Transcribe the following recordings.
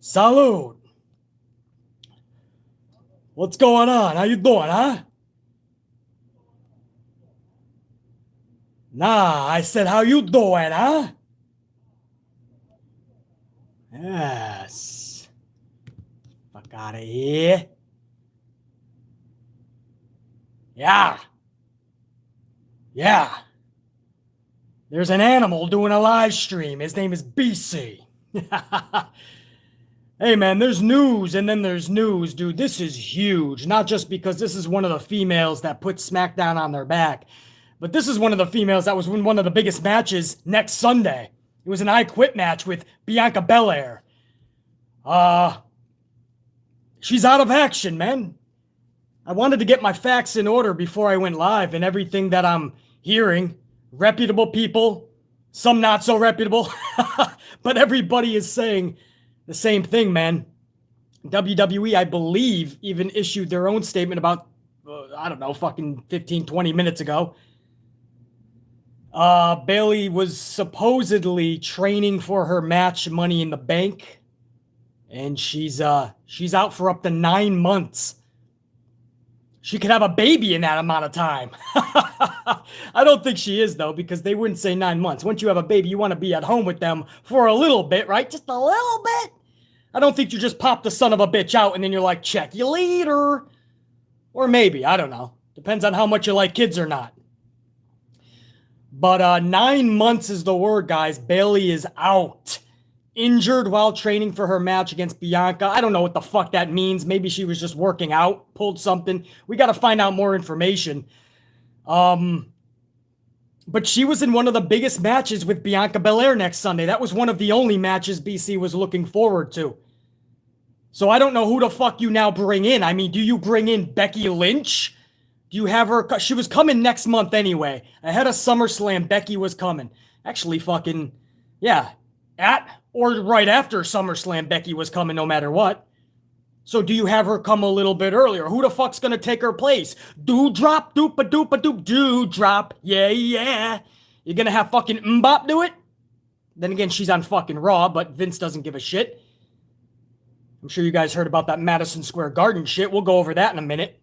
Salud. What's going on? How you doing, huh? Nah, I said, how you doing, huh? Yes. Fuck out of here. Yeah. Yeah. There's an animal doing a live stream. His name is BC. Hey, man, there's news, and then there's news, dude. This is huge. Not just because this is one of the females that put SmackDown on their back, but this is one of the females that was in one of the biggest matches next Sunday. It was an I Quit match with Bianca Belair. She's out of action, man. I wanted to get my facts in order before I went live, and everything that I'm hearing, reputable people, some not so reputable, but everybody is saying the same thing, man. WWE, I believe, even issued their own statement about, I don't know, fucking 15, 20 minutes ago. Bayley was supposedly training for her match Money in the Bank, and she's out for up to 9 months. She could have a baby in that amount of time. I don't think she is, though, because they wouldn't say 9 months. Once you have a baby, you want to be at home with them for a little bit, right? Just a little bit. I don't think you just pop the son of a bitch out and then you're like, check you later. Or maybe, I don't know. Depends on how much you like kids or not. But 9 months is the word, guys. Bayley is out. Injured while training for her match against Bianca. I don't know what the fuck that means. Maybe she was just working out, pulled something. We got to find out more information. But she was in one of the biggest matches with Bianca Belair next Sunday. That was one of the only matches BC was looking forward to. So I don't know who the fuck you now bring in. I mean, do you bring in Becky Lynch? Do you have her? She was coming next month anyway. Ahead of SummerSlam, Becky was coming. Actually, fucking, yeah. At or right after SummerSlam, Becky was coming no matter what. So do you have her come a little bit earlier? Who the fuck's gonna take her place? Doop-drop, doop-a-doop-a-doop, do-drop. Yeah, yeah. You're gonna have fucking Mbop do it? Then again, she's on fucking Raw, but Vince doesn't give a shit. I'm sure you guys heard about that Madison Square Garden shit. We'll go over that in a minute.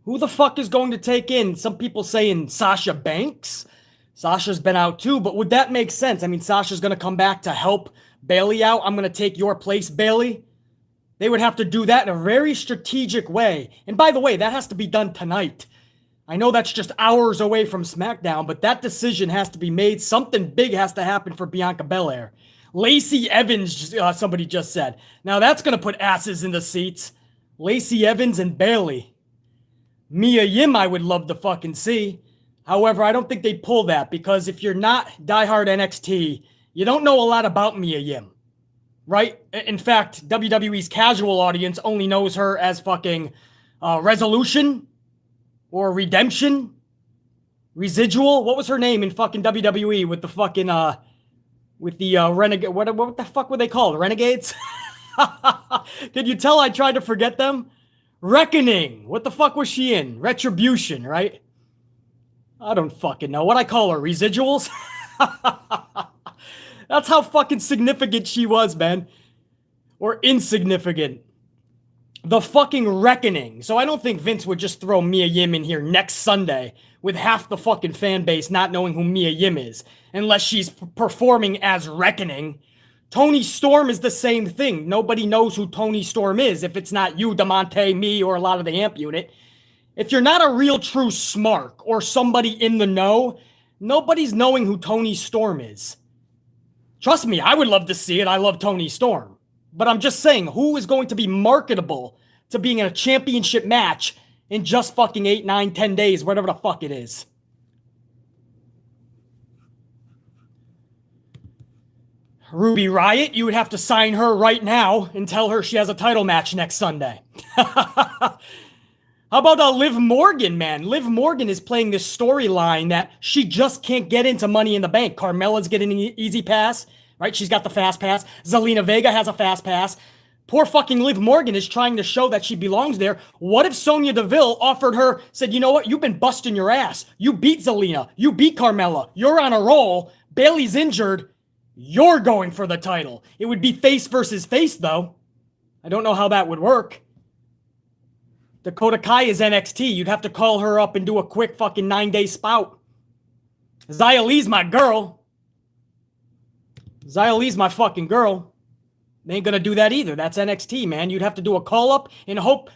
Who the fuck is going to take in? Some people saying Sasha Banks. Sasha's been out too, but would that make sense? I mean, Sasha's going to come back to help Bayley out. I'm going to take your place, Bayley. They would have to do that in a very strategic way. And by the way, that has to be done tonight. I know that's just hours away from SmackDown, but that decision has to be made. Something big has to happen for Bianca Belair. Lacey Evans, somebody just said. Now that's going to put asses in the seats. Lacey Evans and Bayley. Mia Yim, I would love to fucking see. However, I don't think they'd pull that because if you're not diehard NXT, you don't know a lot about Mia Yim, right? In fact, WWE's casual audience only knows her as fucking Resolution or Redemption, Residual. What was her name in fucking WWE with the fucking Renegade? What the fuck were they called? Renegades? Can you tell I tried to forget them? Reckoning. What the fuck was she in? Retribution, right? I don't fucking know. What I call her? Residuals? That's how fucking significant she was, man. Or insignificant. The fucking Reckoning. So I don't think Vince would just throw Mia Yim in here next Sunday with half the fucking fan base not knowing who Mia Yim is. Unless she's performing as Reckoning. Tony Storm is the same thing. Nobody knows who Tony Storm is if it's not you, DeMonte, me, or a lot of the AMP unit. If you're not a real true smart or somebody in the know, Nobody's knowing who Toni Storm is. Trust me, I would love to see it. I love Toni Storm. But I'm just saying, who is going to be marketable to being in a championship match in just fucking 8, 9, 10 days, whatever the fuck it is? Ruby Riott, you would have to sign her right now and tell her she has a title match next Sunday. How about Liv Morgan, man? Liv Morgan is playing this storyline that she just can't get into Money in the Bank. Carmella's getting an easy pass, right? She's got the fast pass. Zelina Vega has a fast pass. Poor fucking Liv Morgan is trying to show that she belongs there. What if Sonya Deville offered her, said, you know what? You've been busting your ass. You beat Zelina. You beat Carmella. You're on a roll. Bayley's injured. You're going for the title. It would be face versus face, though. I don't know how that would work. Dakota Kai is NXT. You'd have to call her up and do a quick fucking 9-day spout. Xia Li's my girl. Xia Li's my fucking girl. They ain't gonna do that either. That's NXT, man. You'd have to do a call-up and hope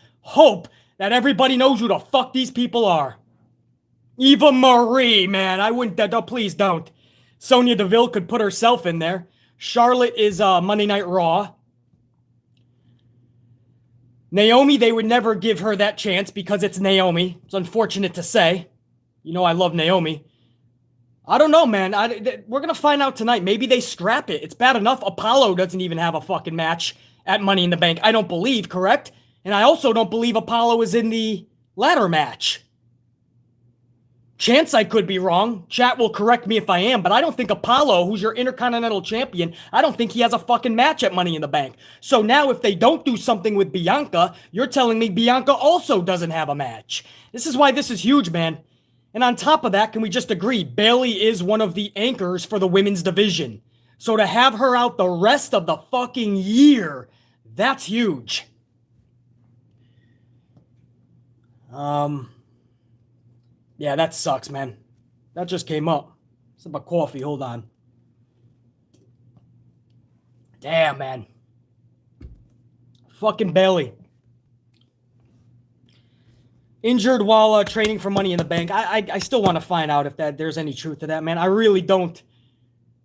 that everybody knows who the fuck these people are. Eva Marie, man. I wouldn't... please don't. Sonya Deville could put herself in there. Charlotte is Monday Night Raw. Naomi, they would never give her that chance because it's Naomi. It's unfortunate to say. You know I love Naomi. I don't know, man. We're going to find out tonight. Maybe they scrap it. It's bad enough Apollo doesn't even have a fucking match at Money in the Bank. I don't believe, correct? And I also don't believe Apollo is in the ladder match. Chance I could be wrong. Chat will correct me if I am, but I don't think Apollo, who's your Intercontinental Champion, I don't think he has a fucking match at Money in the Bank. So now if they don't do something with Bianca, you're telling me Bianca also doesn't have a match. This is why this is huge, man. And on top of that, can we just agree, Bayley is one of the anchors for the women's division. So to have her out the rest of the fucking year, that's huge. Yeah, that sucks, man. That just came up. It's about coffee. Hold on. Damn, man. Fucking Bayley. Injured while training for Money in the Bank. I still want to find out if there's any truth to that, man. I really don't.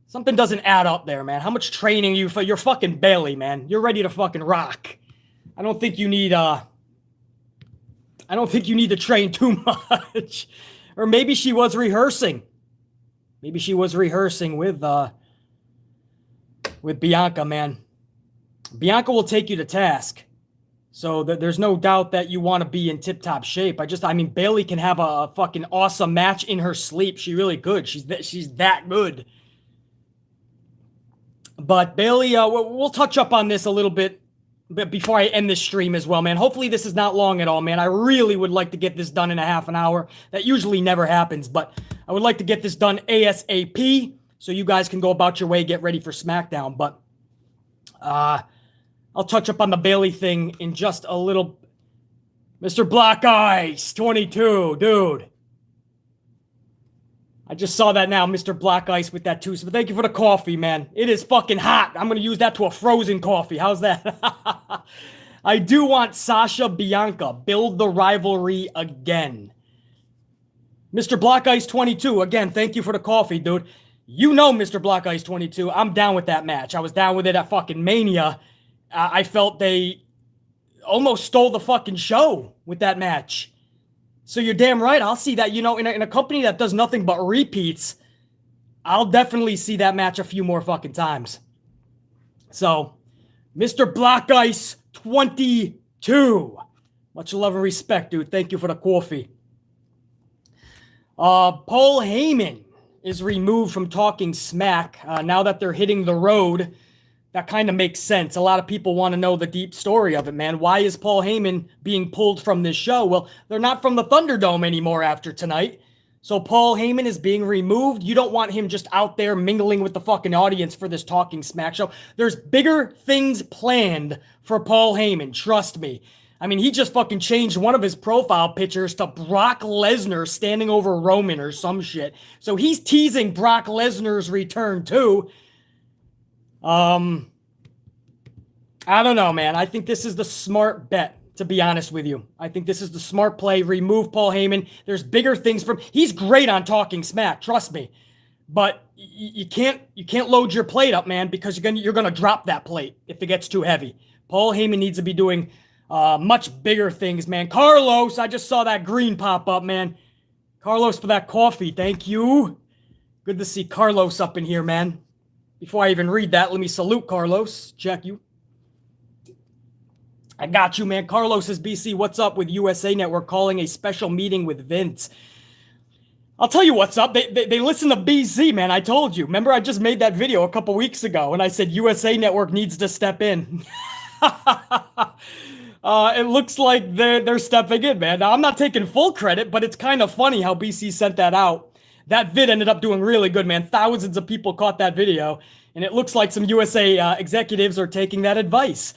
Something doesn't add up there, man. How much training you're fucking Bayley, man. You're ready to fucking rock. I don't think you need to train too much. Or maybe she was rehearsing. Maybe she was rehearsing with Bianca, man. Bianca will take you to task. So there's no doubt that you want to be in tip-top shape. I mean, Bayley can have a fucking awesome match in her sleep. She really could. She's that good. But Bayley, we'll touch up on this a little bit before I end this stream as well, man. Hopefully this is not long at all, man. I really would like to get this done in a half an hour. That usually never happens, but I would like to get this done ASAP so you guys can go about your way, get ready for SmackDown. But I'll touch up on the Bayley thing in just a little. Mr. Black Ice 22, dude. I just saw that now, Mr. Black Ice with that too. So thank you for the coffee, man. It is fucking hot. I'm going to use that to a frozen coffee. How's that? I do want Sasha Bianca. Build the rivalry again. Mr. Black Ice 22, again, thank you for the coffee, dude. You know Mr. Black Ice 22. I'm down with that match. I was down with it at fucking Mania. I felt they almost stole the fucking show with that match. So you're damn right. I'll see that, in a company that does nothing but repeats, I'll definitely see that match a few more fucking times. So, Mr. Black Ice 22. Much love and respect, dude. Thank you for the coffee. Paul Heyman is removed from Talking Smack. Now that they're hitting the road, that kind of makes sense. A lot of people want to know the deep story of it, man. Why is Paul Heyman being pulled from this show? Well, they're not from the ThunderDome anymore after tonight. So Paul Heyman is being removed. You don't want him just out there mingling with the fucking audience for this Talking Smack show. There's bigger things planned for Paul Heyman. Trust me. I mean, he just fucking changed one of his profile pictures to Brock Lesnar standing over Roman or some shit. So he's teasing Brock Lesnar's return too. I don't know, man. I think this is the smart bet to be honest with you. I think this is the smart play. Remove Paul Heyman. There's bigger things from. He's great on talking smack, trust me. But you can't load your plate up, man, because you're gonna drop that plate if it gets too heavy. Paul Heyman needs to be doing much bigger things, man. Carlos, I just saw that green pop up, man. Carlos for that coffee, thank you. Good to see Carlos up in here, man. Before I even read that, let me salute Carlos. Check you. I got you, man. Carlos says, BC, what's up with USA Network calling a special meeting with Vince? I'll tell you what's up. They listen to BC, man. I told you. Remember, I just made that video a couple weeks ago, and I said USA Network needs to step in. It looks like they're stepping in, man. Now, I'm not taking full credit, but it's kind of funny how BC sent that out. That vid ended up doing really good, man. Thousands of people caught that video, and it looks like some USA executives are taking that advice.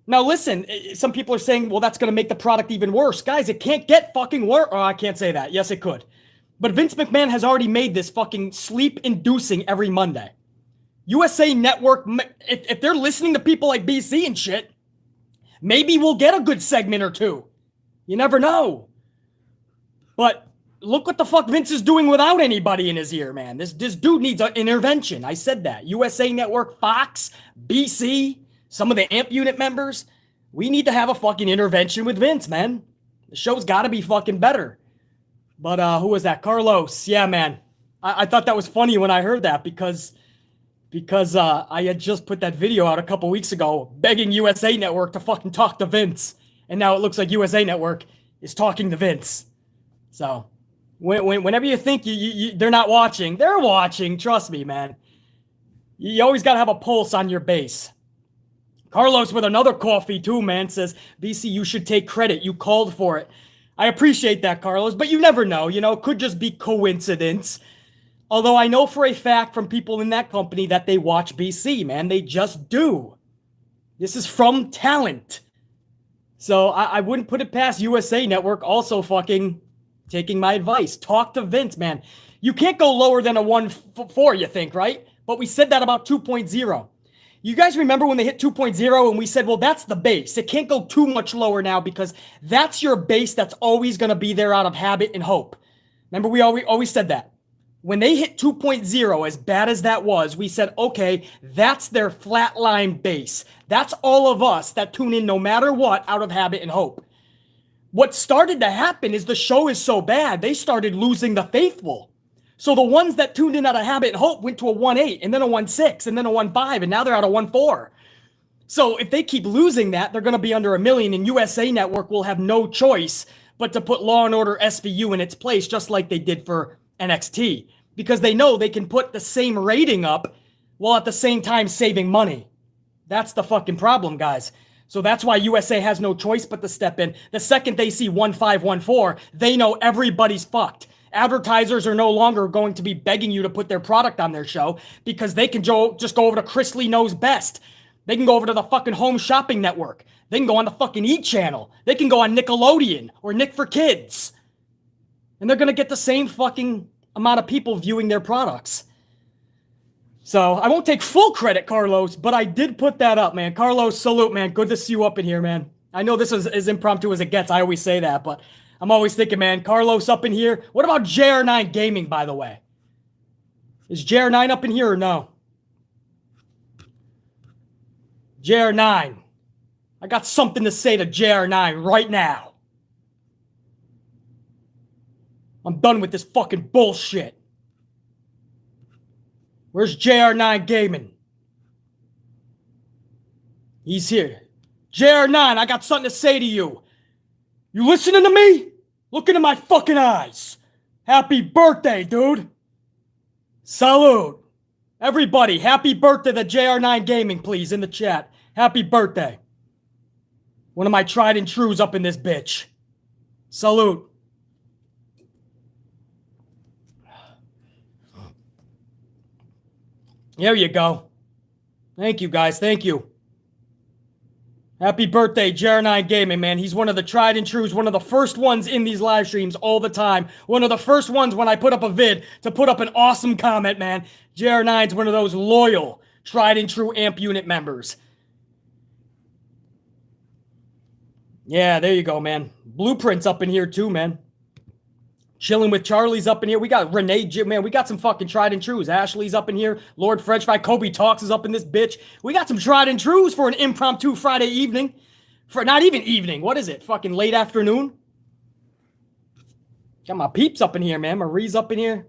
Now, listen, some people are saying, well, that's going to make the product even worse. Guys, it can't get fucking worse. Oh, I can't say that. Yes, it could. But Vince McMahon has already made this fucking sleep-inducing every Monday. USA Network, if they're listening to people like BC and shit, maybe we'll get a good segment or two. You never know. But look what the fuck Vince is doing without anybody in his ear, man. This dude needs an intervention. I said that. USA Network, Fox, BC, some of the AMP unit members. We need to have a fucking intervention with Vince, man. The show's got to be fucking better. But who was that? Carlos. Yeah, man. I thought that was funny when I heard that because I had just put that video out a couple weeks ago begging USA Network to fucking talk to Vince. And now it looks like USA Network is talking to Vince. So whenever you think they're not watching, they're watching. Trust me, man. You always got to have a pulse on your base. Carlos with another coffee too, man, says, BC, you should take credit. You called for it. I appreciate that, Carlos, but you never know. You know, it could just be coincidence. Although I know for a fact from people in that company that they watch BC, man. They just do. This is from talent. So I wouldn't put it past USA Network also fucking taking my advice. Talk to Vince, man. You can't go lower than a 1.4, you think, right? But we said that about 2.0. You guys remember when they hit 2.0 and we said, well, that's the base. It can't go too much lower now because that's your base that's always going to be there out of habit and hope. Remember, we always said that. When they hit 2.0, as bad as that was, we said, okay, that's their flatline base. That's all of us that tune in no matter what out of habit and hope. What started to happen is the show is so bad, they started losing the faithful. So the ones that tuned in out of habit and hope went to a 1.8 and then a 1.6 and then a 1.5 and now they're at a 1.4. So if they keep losing that, they're going to be under 1 million and USA Network will have no choice but to put Law & Order SVU in its place just like they did for NXT because they know they can put the same rating up while at the same time saving money. That's the fucking problem, guys. So that's why USA has no choice but to step in. The second they see 1.5, 1.4, they know everybody's fucked. Advertisers are no longer going to be begging you to put their product on their show because they can just go over to Chris Lee Knows Best. They can go over to the fucking Home Shopping Network. They can go on the fucking E! Channel. They can go on Nickelodeon or Nick for Kids. And they're going to get the same fucking amount of people viewing their products. So I won't take full credit, Carlos, but I did put that up, man. Carlos, salute, man. Good to see you up in here, man. I know this is as impromptu as it gets. I always say that, but I'm always thinking, man, Carlos up in here. What about JR9 Gaming, by the way? Is JR9 up in here or no? JR9. I got something to say to JR9 right now. I'm done with this fucking bullshit. Where's JR9 Gaming? He's here. JR9, I got something to say to you. You listening to me? Look into my fucking eyes. Happy birthday, dude. Salute. Everybody, happy birthday to JR9 Gaming, please, in the chat. Happy birthday. One of my tried and trues up in this bitch. Salute. There you go. Thank you, guys. Thank you. Happy birthday, JR9 Gaming, man. He's one of the tried and trues, one of the first ones in these live streams all the time. One of the first ones when I put up a vid to put up an awesome comment, man. JR9's one of those loyal, tried and true AMP unit members. Yeah, there you go, man. Blueprint's up in here too, man. Chilling with Charlie's up in here. We got Renee, Jim, man. We got some fucking tried and trues. Ashley's up in here. Lord French Fry, Kobe Talks is up in this bitch. We got some tried and trues for an impromptu Friday evening. For not even evening. What is it? Fucking late afternoon? Got my peeps up in here, man. Marie's up in here.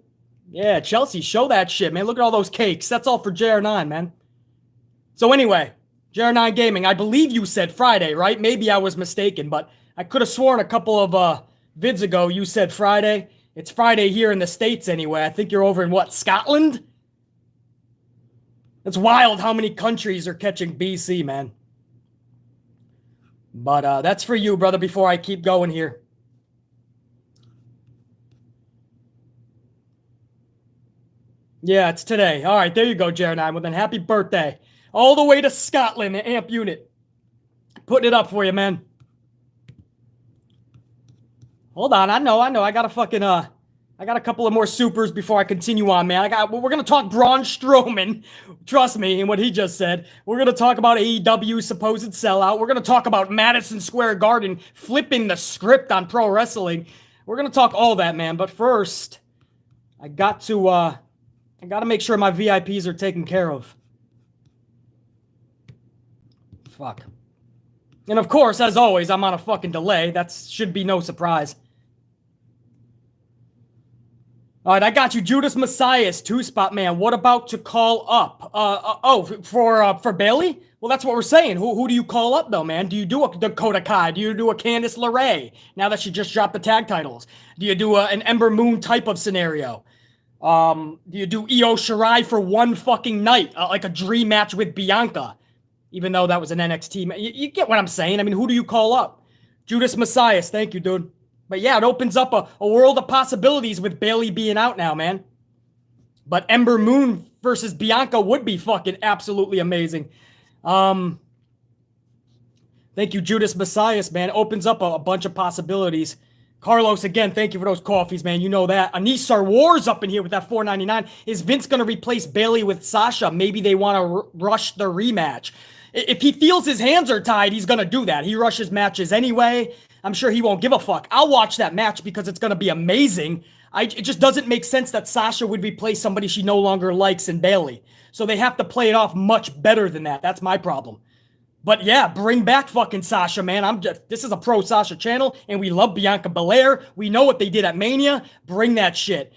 Yeah, Chelsea, show that shit, man. Look at all those cakes. That's all for JR9, man. So anyway, JR9 Gaming, I believe you said Friday, right? Maybe I was mistaken, but I could have sworn a couple of vids ago you said Friday. It's Friday here in the States anyway. I think you're over in what, Scotland? It's wild how many countries are catching BC, man. But that's for you, brother, before I keep going here. Yeah, it's today. All right, there you go, JR9. Well, then happy birthday. All the way to Scotland, the AMP unit. Putting it up for you, man. Hold on, I know. I got a fucking, I got a couple of more supers before I continue on, man. We're going to talk Braun Strowman. Trust me in what he just said. We're going to talk about AEW's supposed sellout. We're going to talk about Madison Square Garden flipping the script on pro wrestling. We're going to talk all that, man. But first, I got to make sure my VIPs are taken care of. Fuck. And of course, as always, I'm on a fucking delay. That should be no surprise. All right, I got you. Judas Messias, 2-spot man. What about to call up? For Bayley? Well, that's what we're saying. Who do you call up, though, man? Do you do a Dakota Kai? Do you do a Candice LeRae, now that she just dropped the tag titles? Do you do an Ember Moon type of scenario? Do you do Io Shirai for one fucking night? Like a dream match with Bianca? Even though that was an NXT. You get what I'm saying. I mean, who do you call up? Judas Messias. Thank you, dude. But yeah, it opens up a world of possibilities with Bayley being out now, man. But Ember Moon versus Bianca would be fucking absolutely amazing. Thank you, Judas Messias, man. Opens up a bunch of possibilities. Carlos, again, thank you for those coffees, man. You know that. Anisar Wars up in here with that $4.99. Is Vince going to replace Bayley with Sasha? Maybe they want to rush the rematch. If he feels his hands are tied, he's going to do that. He rushes matches anyway. I'm sure he won't give a fuck. I'll watch that match because it's going to be amazing. It just doesn't make sense that Sasha would replace somebody she no longer likes in Bayley. So they have to play it off much better than that. That's my problem. But yeah, bring back fucking Sasha, man. This is a pro Sasha channel, and we love Bianca Belair. We know what they did at Mania. Bring that shit.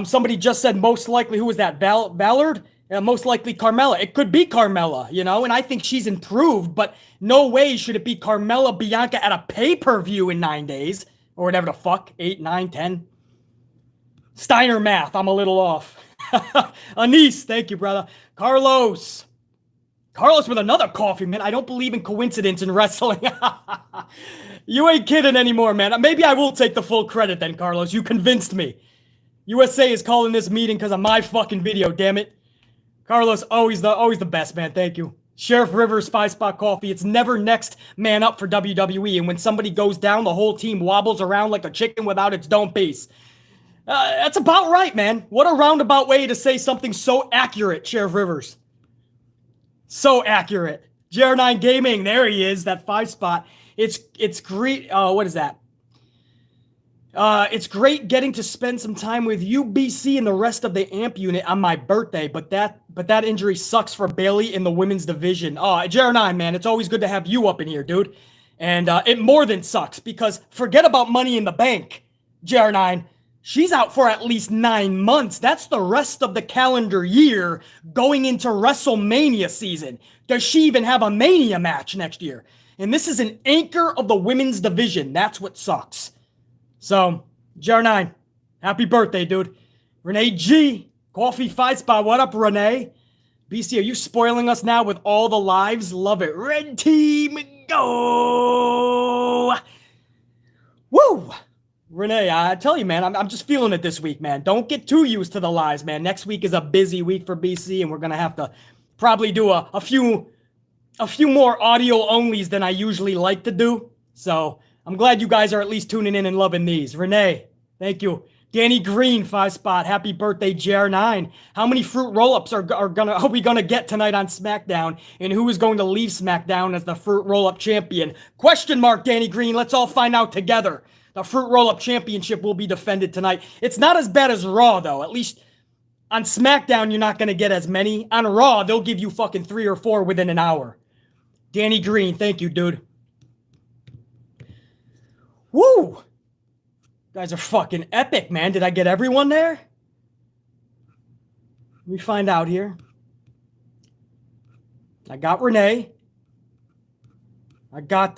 Somebody just said most likely, who was that? Ballard? Most likely Carmella. It could be Carmella, you know, and I think she's improved, but no way should it be Carmella Bianca at a pay-per-view in 9 days, or whatever the fuck, 8, 9, 10. Steiner math, I'm a little off. Anise, thank you, brother. Carlos with another coffee, man. I don't believe in coincidence in wrestling. You ain't kidding anymore, man. Maybe I will take the full credit then, Carlos. You convinced me. USA is calling this meeting because of my fucking video, damn it. Carlos, always the best, man. Thank you. Sheriff Rivers, 5-spot coffee. It's never next man up for WWE. And when somebody goes down, the whole team wobbles around like a chicken without its dome piece. That's about right, man. What a roundabout way to say something so accurate, Sheriff Rivers. So accurate. JR9 Gaming, there he is, that 5-spot. It's great. What is that? It's great getting to spend some time with you, BC, and the rest of the AMP unit on my birthday, but that injury sucks for Bayley in the women's division. JR9, man, it's always good to have you up in here, dude. And it more than sucks, because forget about Money in the Bank, JR9. She's out for at least 9 months. That's the rest of the calendar year going into WrestleMania season. Does she even have a Mania match next year? And this is an anchor of the women's division. That's what sucks. So, JR9, happy birthday, dude. Renee G, coffee 5-spot. What up, Renee? BC, are you spoiling us now with all the lives? Love it. Red team, go! Woo! Renee, I tell you, man, I'm just feeling it this week, man. Don't get too used to the lies, man. Next week is a busy week for BC, and we're going to have to probably do a few more audio onlys than I usually like to do. So I'm glad you guys are at least tuning in and loving these. Renee, thank you. Danny Green, 5-spot. Happy birthday, JR9. How many fruit roll-ups are we gonna get tonight on SmackDown? And who is going to leave SmackDown as the fruit roll-up champion? Question mark, Danny Green. Let's all find out together. The fruit roll-up championship will be defended tonight. It's not as bad as Raw, though. At least on SmackDown, you're not gonna get as many. On Raw, they'll give you fucking 3 or 4 within an hour. Danny Green, thank you, dude. Woo! You guys are fucking epic, man. Did I get everyone there? Let me find out here. I got Renee. I got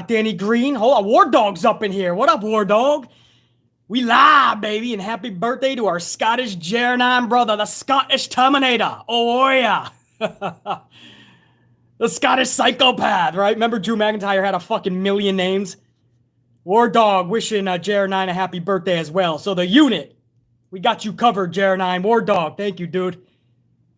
Danny Green. Hold on, War Dog's up in here. What up, War Dog? We live, baby, and happy birthday to our Scottish JR9 brother, the Scottish Terminator. Oh, yeah. The Scottish psychopath, right? Remember Drew McIntyre had a fucking million names? War Dog wishing JR9 a happy birthday as well. So the unit, we got you covered, JR9. War Dog, thank you, dude.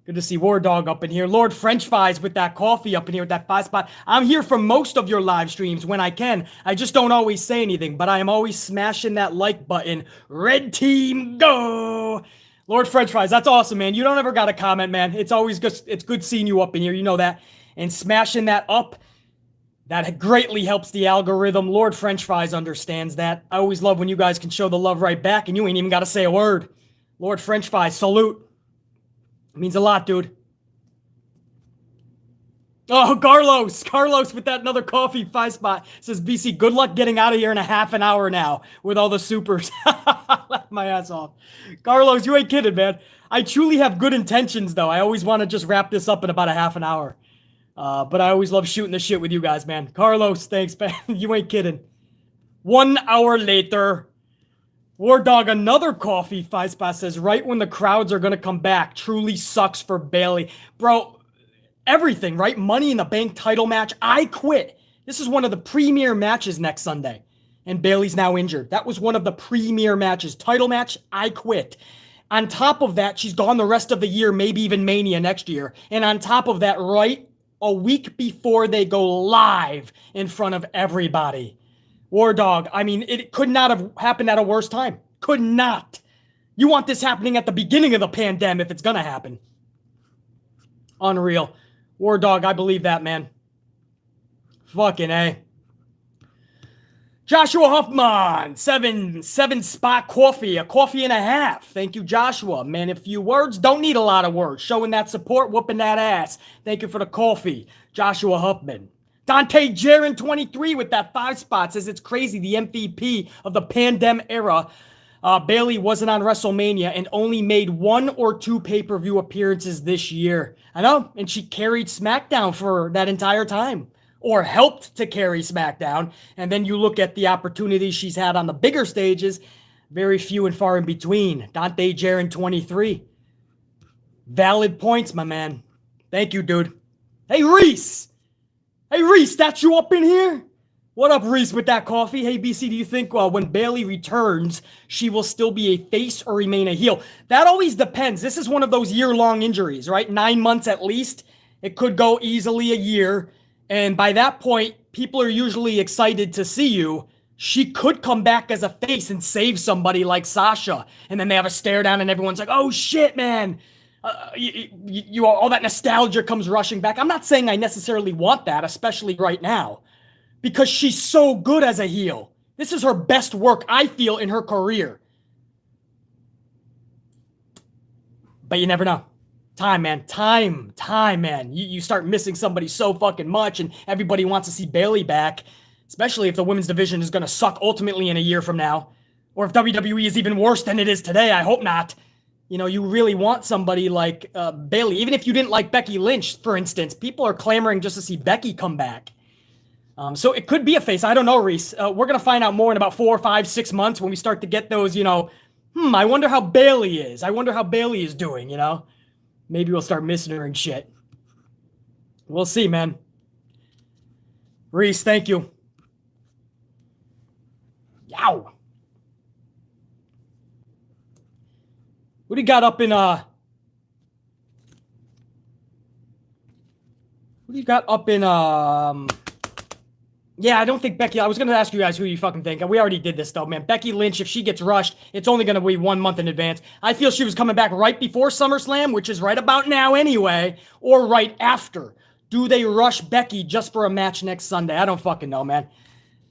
Good to see War Dog up in here. Lord French Fries with that coffee up in here with that 5-spot. I'm here for most of your live streams when I can. I just don't always say anything, but I am always smashing that like button. Red team, go! Lord French Fries, that's awesome, man. You don't ever got a comment, man. It's always good. It's good seeing you up in here. You know that. And smashing that up, that greatly helps the algorithm. Lord French Fries understands that. I always love when you guys can show the love right back and you ain't even got to say a word. Lord French Fries, salute. It means a lot, dude. Oh, Carlos with that another coffee 5-spot. Says, BC, good luck getting out of here in a half an hour now with all the supers. Laugh my ass off. Carlos, you ain't kidding, man. I truly have good intentions, though. I always want to just wrap this up in about a half an hour. But I always love shooting the shit with you guys, man. Carlos, thanks, man. You ain't kidding. 1 hour later, War Dog, another coffee 5-spot says, right when the crowds are going to come back, truly sucks for Bayley. Bro, everything, right? Money in the Bank title match. I quit. This is one of the premier matches next Sunday. And Bayley's now injured. That was one of the premier matches. Title match, I quit. On top of that, she's gone the rest of the year, maybe even Mania next year. And on top of that, right a week before they go live in front of everybody. War Dog, I mean, it could not have happened at a worse time. Could not. You want this happening at the beginning of the pandemic if it's gonna happen. Unreal. War Dog, I believe that, man. Fucking A. Joshua Huffman, 7-spot coffee, a coffee and a half. Thank you, Joshua. Man, a few words, don't need a lot of words. Showing that support, whooping that ass. Thank you for the coffee, Joshua Huffman. Dante Jaron 23 with that 5-spot says it's crazy. The MVP of the pandemic era, Bayley wasn't on WrestleMania and only made 1 or 2 pay-per-view appearances this year. I know, and she carried SmackDown for that entire time. Or helped to carry SmackDown. And then you look at the opportunities she's had on the bigger stages, very few and far in between. Dante Jaron 23. Valid points, my man. Thank you, dude. Hey, Reese. Hey, Reese, that's you up in here? What up, Reese, with that coffee? Hey, BC, do you think when Bayley returns, she will still be a face or remain a heel? That always depends. This is one of those year-long injuries, right? 9 months at least. It could go easily a year. And by that point, people are usually excited to see you. She could come back as a face and save somebody like Sasha. And then they have a stare down and everyone's like, oh shit, man. All that nostalgia comes rushing back. I'm not saying I necessarily want that, especially right now. Because she's so good as a heel. This is her best work, I feel, in her career. But you never know. Time, man. Time, man. You start missing somebody so fucking much, and everybody wants to see Bayley back, especially if the women's division is going to suck ultimately in a year from now. Or if WWE is even worse than it is today. I hope not. You know, you really want somebody like Bayley. Even if you didn't like Becky Lynch, for instance, people are clamoring just to see Becky come back. So it could be a face. I don't know, Reese. We're going to find out more in about 4, 5, 6 months when we start to get those, I wonder how Bayley is. I wonder how Bayley is doing, Maybe we'll start missing her and shit. We'll see, man. Reese, thank you. Yow. What do you got up in, What do you got up in, Yeah, I don't think Becky. I was going to ask you guys who you fucking think. We already did this, though, man. Becky Lynch, if she gets rushed, it's only going to be 1 month in advance. I feel she was coming back right before SummerSlam, which is right about now anyway, or right after. Do they rush Becky just for a match next Sunday? I don't fucking know, man.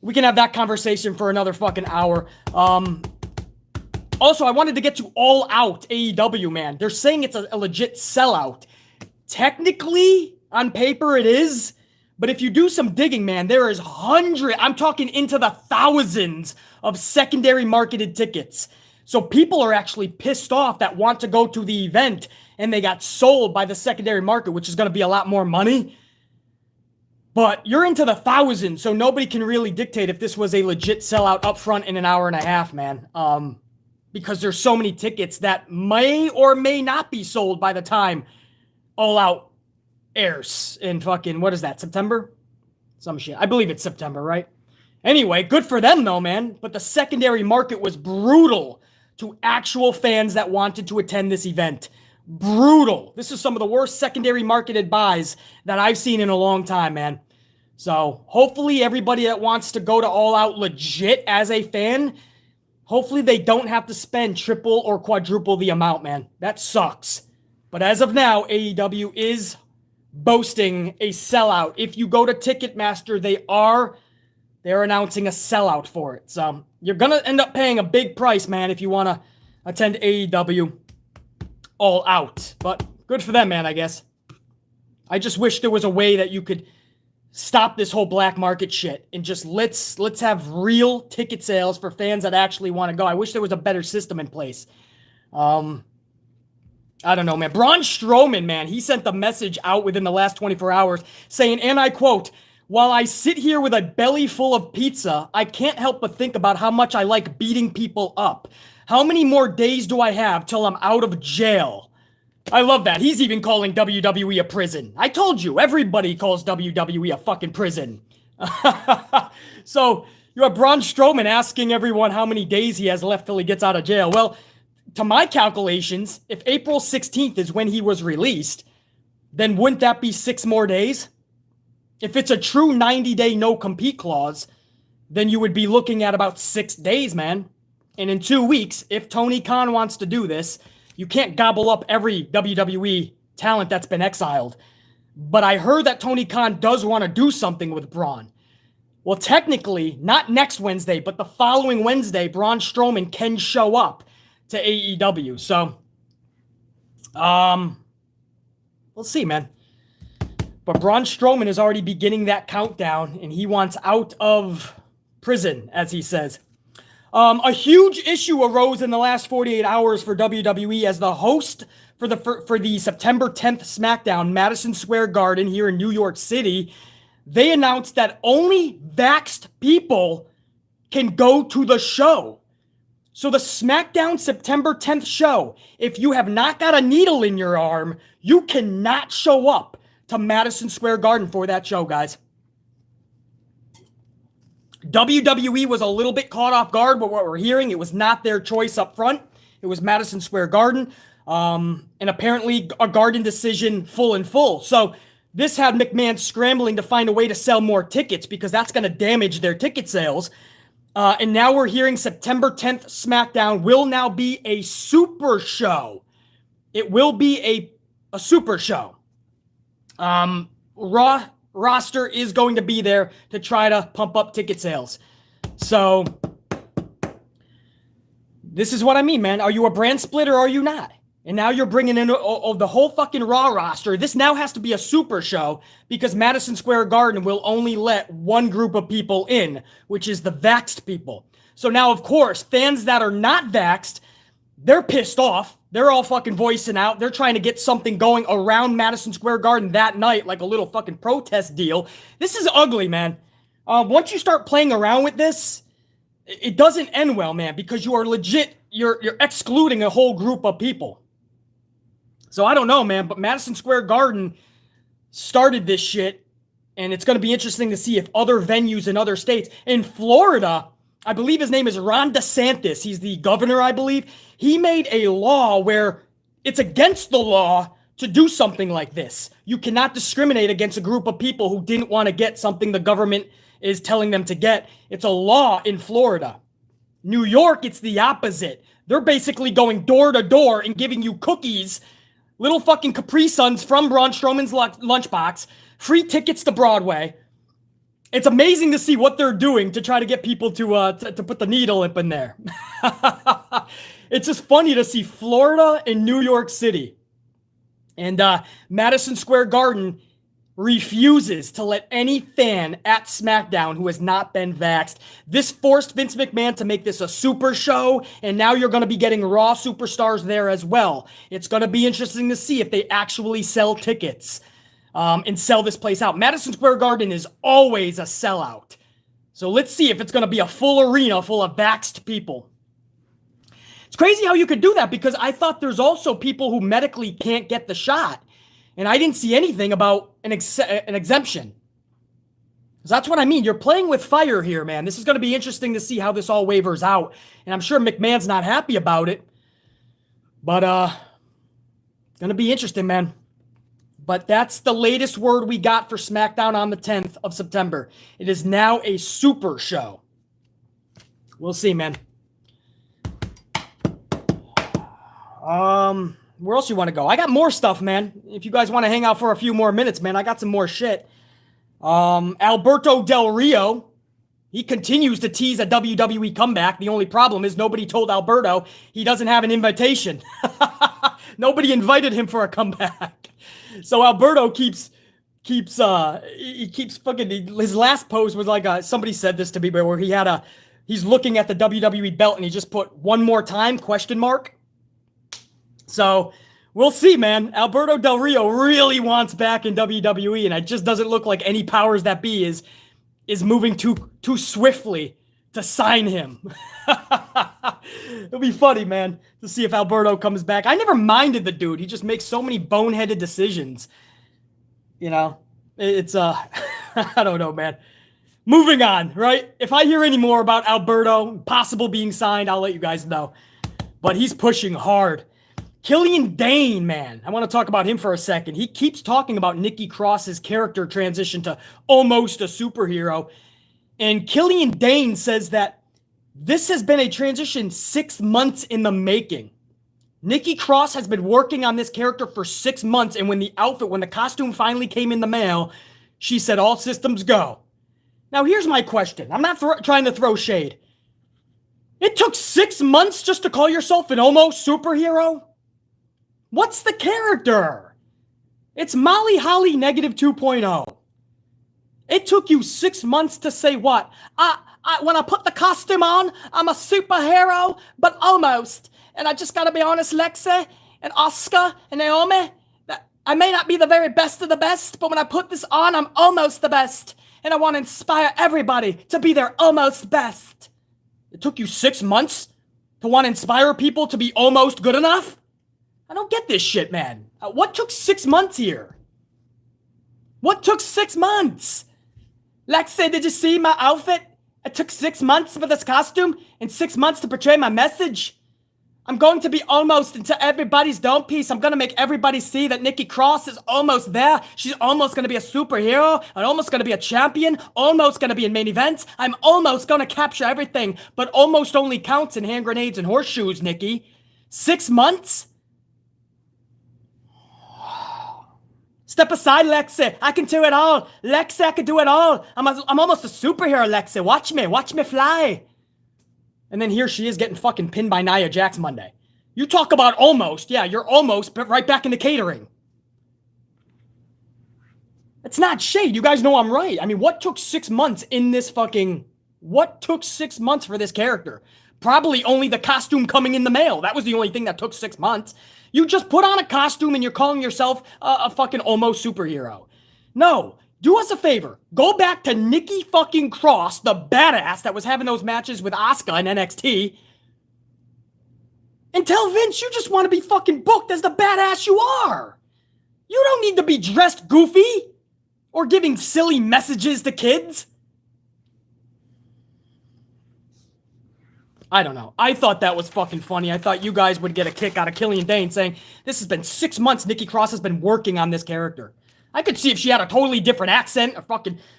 We can have that conversation for another fucking hour. Also, I wanted to get to All Out AEW, man. They're saying it's a legit sellout. Technically, on paper, it is. But if you do some digging, man, there is I'm talking into the thousands of secondary marketed tickets. So people are actually pissed off that want to go to the event and they got sold by the secondary market, which is going to be a lot more money. But you're into the thousands, so nobody can really dictate if this was a legit sellout up front in an hour and a half, man. Because there's so many tickets that may or may not be sold by the time All Out airs in fucking, what is that, September? Some shit. I believe it's September, right? Anyway, good for them though, man. But the secondary market was brutal to actual fans that wanted to attend this event. Brutal. This is some of the worst secondary marketed buys that I've seen in a long time, man. So hopefully everybody that wants to go to All Out legit as a fan, hopefully they don't have to spend triple or quadruple the amount, man. That sucks. But as of now, AEW is boasting a sellout. If you go to Ticketmaster, they're announcing a sellout for it. So you're going to end up paying a big price, man, if you want to attend AEW All Out. But good for them, man, I guess. I just wish there was a way that you could stop this whole black market shit and just let's have real ticket sales for fans that actually want to go. I wish there was a better system in place. I don't know, man. Braun Strowman, man, he sent the message out within the last 24 hours saying, and I quote, "While I sit here with a belly full of pizza, I can't help but think about how much I like beating people up. How many more days do I have till I'm out of jail?" I love that. He's even calling WWE a prison. I told you, everybody calls WWE a fucking prison. So you have Braun Strowman asking everyone how many days he has left till he gets out of jail. Well, to my calculations, if April 16th is when he was released, then wouldn't that be 6 more days? If it's a true 90-day no-compete clause, then you would be looking at about 6 days, man. And in 2 weeks, if Tony Khan wants to do this, you can't gobble up every WWE talent that's been exiled. But I heard that Tony Khan does want to do something with Braun. Well, technically, not next Wednesday, but the following Wednesday, Braun Strowman can show up to AEW. So, we'll see, man. But Braun Strowman is already beginning that countdown, and he wants out of prison, as he says. A huge issue arose in the last 48 hours for WWE as the host for the September 10th SmackDown, Madison Square Garden here in New York City. They announced that only vaxxed people can go to the show. So the SmackDown September 10th show, if you have not got a needle in your arm, you cannot show up to Madison Square Garden for that show, guys. WWE was a little bit caught off guard with what we're hearing. It was not their choice up front. It was Madison Square Garden. And apparently a Garden decision full. So this had McMahon scrambling to find a way to sell more tickets because that's going to damage their ticket sales. And now we're hearing September 10th SmackDown will now be a super show. It will be a super show. Raw roster is going to be there to try to pump up ticket sales. So this is what I mean, man. Are you a brand split or are you not? And now you're bringing in the whole fucking Raw roster. This now has to be a super show because Madison Square Garden will only let one group of people in, which is the vaxxed people. So now, of course, fans that are not vaxxed, they're pissed off. They're all fucking voicing out. They're trying to get something going around Madison Square Garden that night, like a little fucking protest deal. This is ugly, man. Once you start playing around with this, it doesn't end well, man, because you are legit, you're excluding a whole group of people. So I don't know, man, but Madison Square Garden started this shit, and it's going to be interesting to see if other venues in other states. In Florida, I believe his name is Ron DeSantis. He's the governor, I believe. He made a law where it's against the law to do something like this. You cannot discriminate against a group of people who didn't want to get something the government is telling them to get. It's a law in Florida. New York, it's the opposite. They're basically going door to door and giving you cookies, little fucking Capri Suns from Braun Strowman's lunchbox, free tickets to Broadway. It's amazing to see what they're doing to try to get people to put the needle up in there. It's just funny to see Florida and New York City. And Madison Square Garden refuses to let any fan at SmackDown who has not been vaxxed. This forced Vince McMahon to make this a super show, and now you're going to be getting Raw superstars there as well. It's going to be interesting to see if they actually sell tickets and sell this place out. Madison Square Garden is always a sellout. So let's see if it's going to be a full arena full of vaxxed people. It's crazy how you could do that, because I thought there's also people who medically can't get the shot. And I didn't see anything about an exemption. So that's what I mean. You're playing with fire here, man. This is going to be interesting to see how this all wavers out. And I'm sure McMahon's not happy about it. But going to be interesting, man. But that's the latest word we got for SmackDown on the 10th of September. It is now a super show. We'll see, man. Where else you want to go? I got more stuff, man. If you guys want to hang out for a few more minutes, man, I got some more shit. Alberto Del Rio, he continues to tease a WWE comeback. The only problem is nobody told Alberto he doesn't have an invitation. Nobody invited him for a comeback. So Alberto keeps fucking, his last post was like, somebody said this to me, where he's looking at the WWE belt and he just put "one more time?" ? So we'll see, man. Alberto Del Rio really wants back in WWE, and it just doesn't look like any powers that be is moving too swiftly to sign him. It'll be funny, man, to see if Alberto comes back. I never minded the dude. He just makes so many boneheaded decisions. You know, it's I don't know, man. Moving on, right? If I hear any more about Alberto possible being signed, I'll let you guys know. But he's pushing hard. Killian Dane, man. I want to talk about him for a second. He keeps talking about Nikki Cross's character transition to almost a superhero. And Killian Dane says that this has been a transition 6 months in the making. Nikki Cross has been working on this character for 6 months. And when the costume finally came in the mail, she said, all systems go. Now, here's my question. I'm not trying to throw shade. It took 6 months just to call yourself an almost superhero? What's the character? It's Molly Holly negative 2.0. It took you 6 months to say what? When I put the costume on, I'm a superhero, but almost. And I just gotta be honest, Lexi and Oscar and Naomi, I may not be the very best of the best, but when I put this on, I'm almost the best. And I want to inspire everybody to be their almost best. It took you 6 months to want to inspire people to be almost good enough? I don't get this shit, man. What took 6 months here? What took 6 months? Lexi, did you see my outfit? It took 6 months for this costume and 6 months to portray my message. I'm going to be almost into everybody's dome piece. I'm going to make everybody see that Nikki Cross is almost there. She's almost going to be a superhero. I'm almost going to be a champion. Almost going to be in main events. I'm almost going to capture everything. But almost only counts in hand grenades and horseshoes, Nikki. 6 months? Step aside, Lexi. I can do it all. Lexi, I can do it all. I'm almost a superhero, Lexi. Watch me fly. And then here she is getting fucking pinned by Nia Jax Monday. You talk about almost. Yeah, you're almost, but right back into catering. It's not shade. You guys know I'm right. I mean, what took 6 months in this fucking... What took 6 months for this character? Probably only the costume coming in the mail. That was the only thing that took 6 months. You just put on a costume and you're calling yourself a fucking almost superhero. No, do us a favor. Go back to Nikki fucking Cross, the badass that was having those matches with Asuka in NXT, and tell Vince you just want to be fucking booked as the badass you are. You don't need to be dressed goofy or giving silly messages to kids. I don't know. I thought that was fucking funny. I thought you guys would get a kick out of Killian Dane saying, this has been 6 months Nikki Cross has been working on this character. I could see if she had a totally different accent,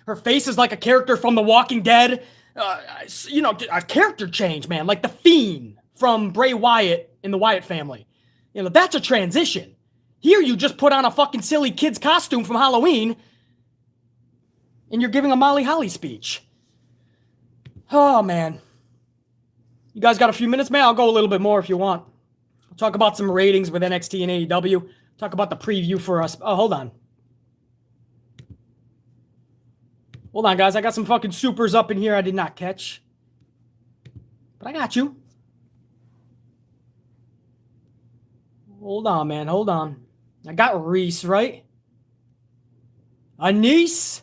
her face is like a character from The Walking Dead. A character change, man, like the Fiend from Bray Wyatt in the Wyatt family. That's a transition. Here you just put on a fucking silly kid's costume from Halloween and you're giving a Molly Holly speech. Oh, man. You guys got a few minutes, man? I'll go a little bit more if you want. I'll talk about some ratings with NXT and AEW. Talk about the preview for us. Oh, hold on. Hold on, guys. I got some fucking supers up in here I did not catch. But I got you. Hold on, man. Hold on. I got Reese, right? Anise?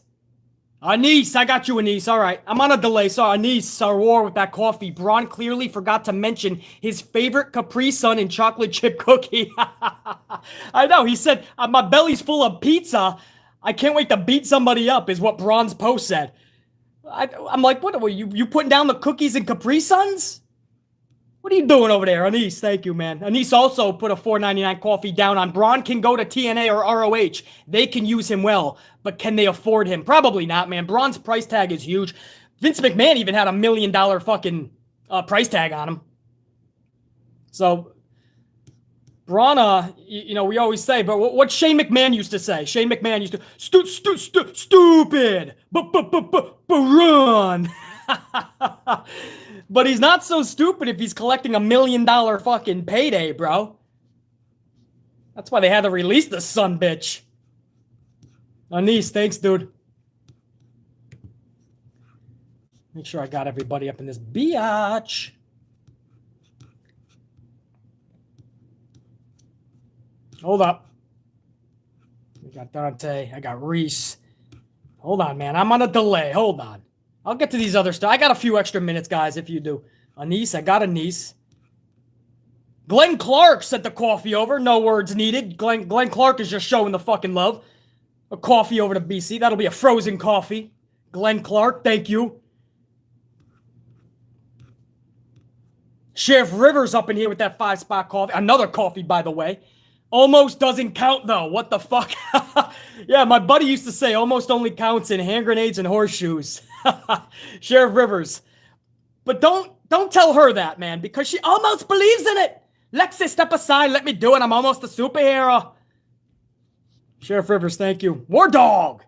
Anise. I got you, Anise. All right. I'm on a delay. So, Anise, our war with that coffee. Braun clearly forgot to mention his favorite Capri Sun and chocolate chip cookie. I know. He said, my belly's full of pizza. I can't wait to beat somebody up, is what Braun's post said. I'm like, what were you putting down the cookies and Capri Suns? What are you doing over there, Anise? Thank you, man. Anise also put a $4.99 coffee down on Braun. Can go to TNA or ROH. They can use him well, but can they afford him? Probably not, man. Braun's price tag is huge. Vince McMahon even had $1 million fucking price tag on him. So, Braun, we always say, but what Shane McMahon used to say. Shane McMahon used to, stupid, run. But he's not so stupid if he's collecting $1 million fucking payday, bro. That's why they had to release the son bitch. Anise, thanks, dude. Make sure I got everybody up in this biatch. Hold up. We got Dante. I got Reese. Hold on, man. I'm on a delay. Hold on. I'll get to these other stuff. I got a few extra minutes, guys, if you do. Anise, I got Anise. Glenn Clark sent the coffee over. No words needed. Glenn Clark is just showing the fucking love. A coffee over to BC. That'll be a frozen coffee. Glenn Clark, thank you. Sheriff Rivers up in here with that 5-spot coffee. Another coffee, by the way. Almost doesn't count, though. What the fuck? Yeah, my buddy used to say almost only counts in hand grenades and horseshoes. Sheriff Rivers. But don't tell her that, man, because she almost believes in it. Lexi, step aside. Let me do it. I'm almost a superhero. Sheriff Rivers, thank you. War Dog.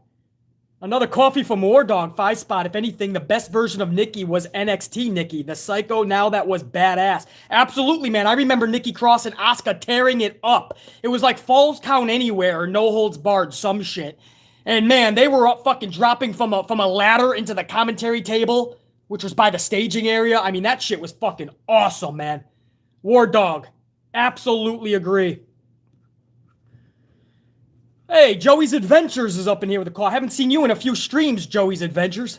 Another coffee from War Dog. 5-spot. If anything, the best version of Nikki was NXT Nikki. The psycho now that was badass. Absolutely, man. I remember Nikki Cross and Asuka tearing it up. It was like Falls Count Anywhere or No Holds Barred, some shit. And man, they were up fucking dropping from a ladder into the commentary table, which was by the staging area. I mean, that shit was fucking awesome, man. War Dog. Absolutely agree. Hey, Joey's Adventures is up in here with a call. I haven't seen you in a few streams, Joey's Adventures.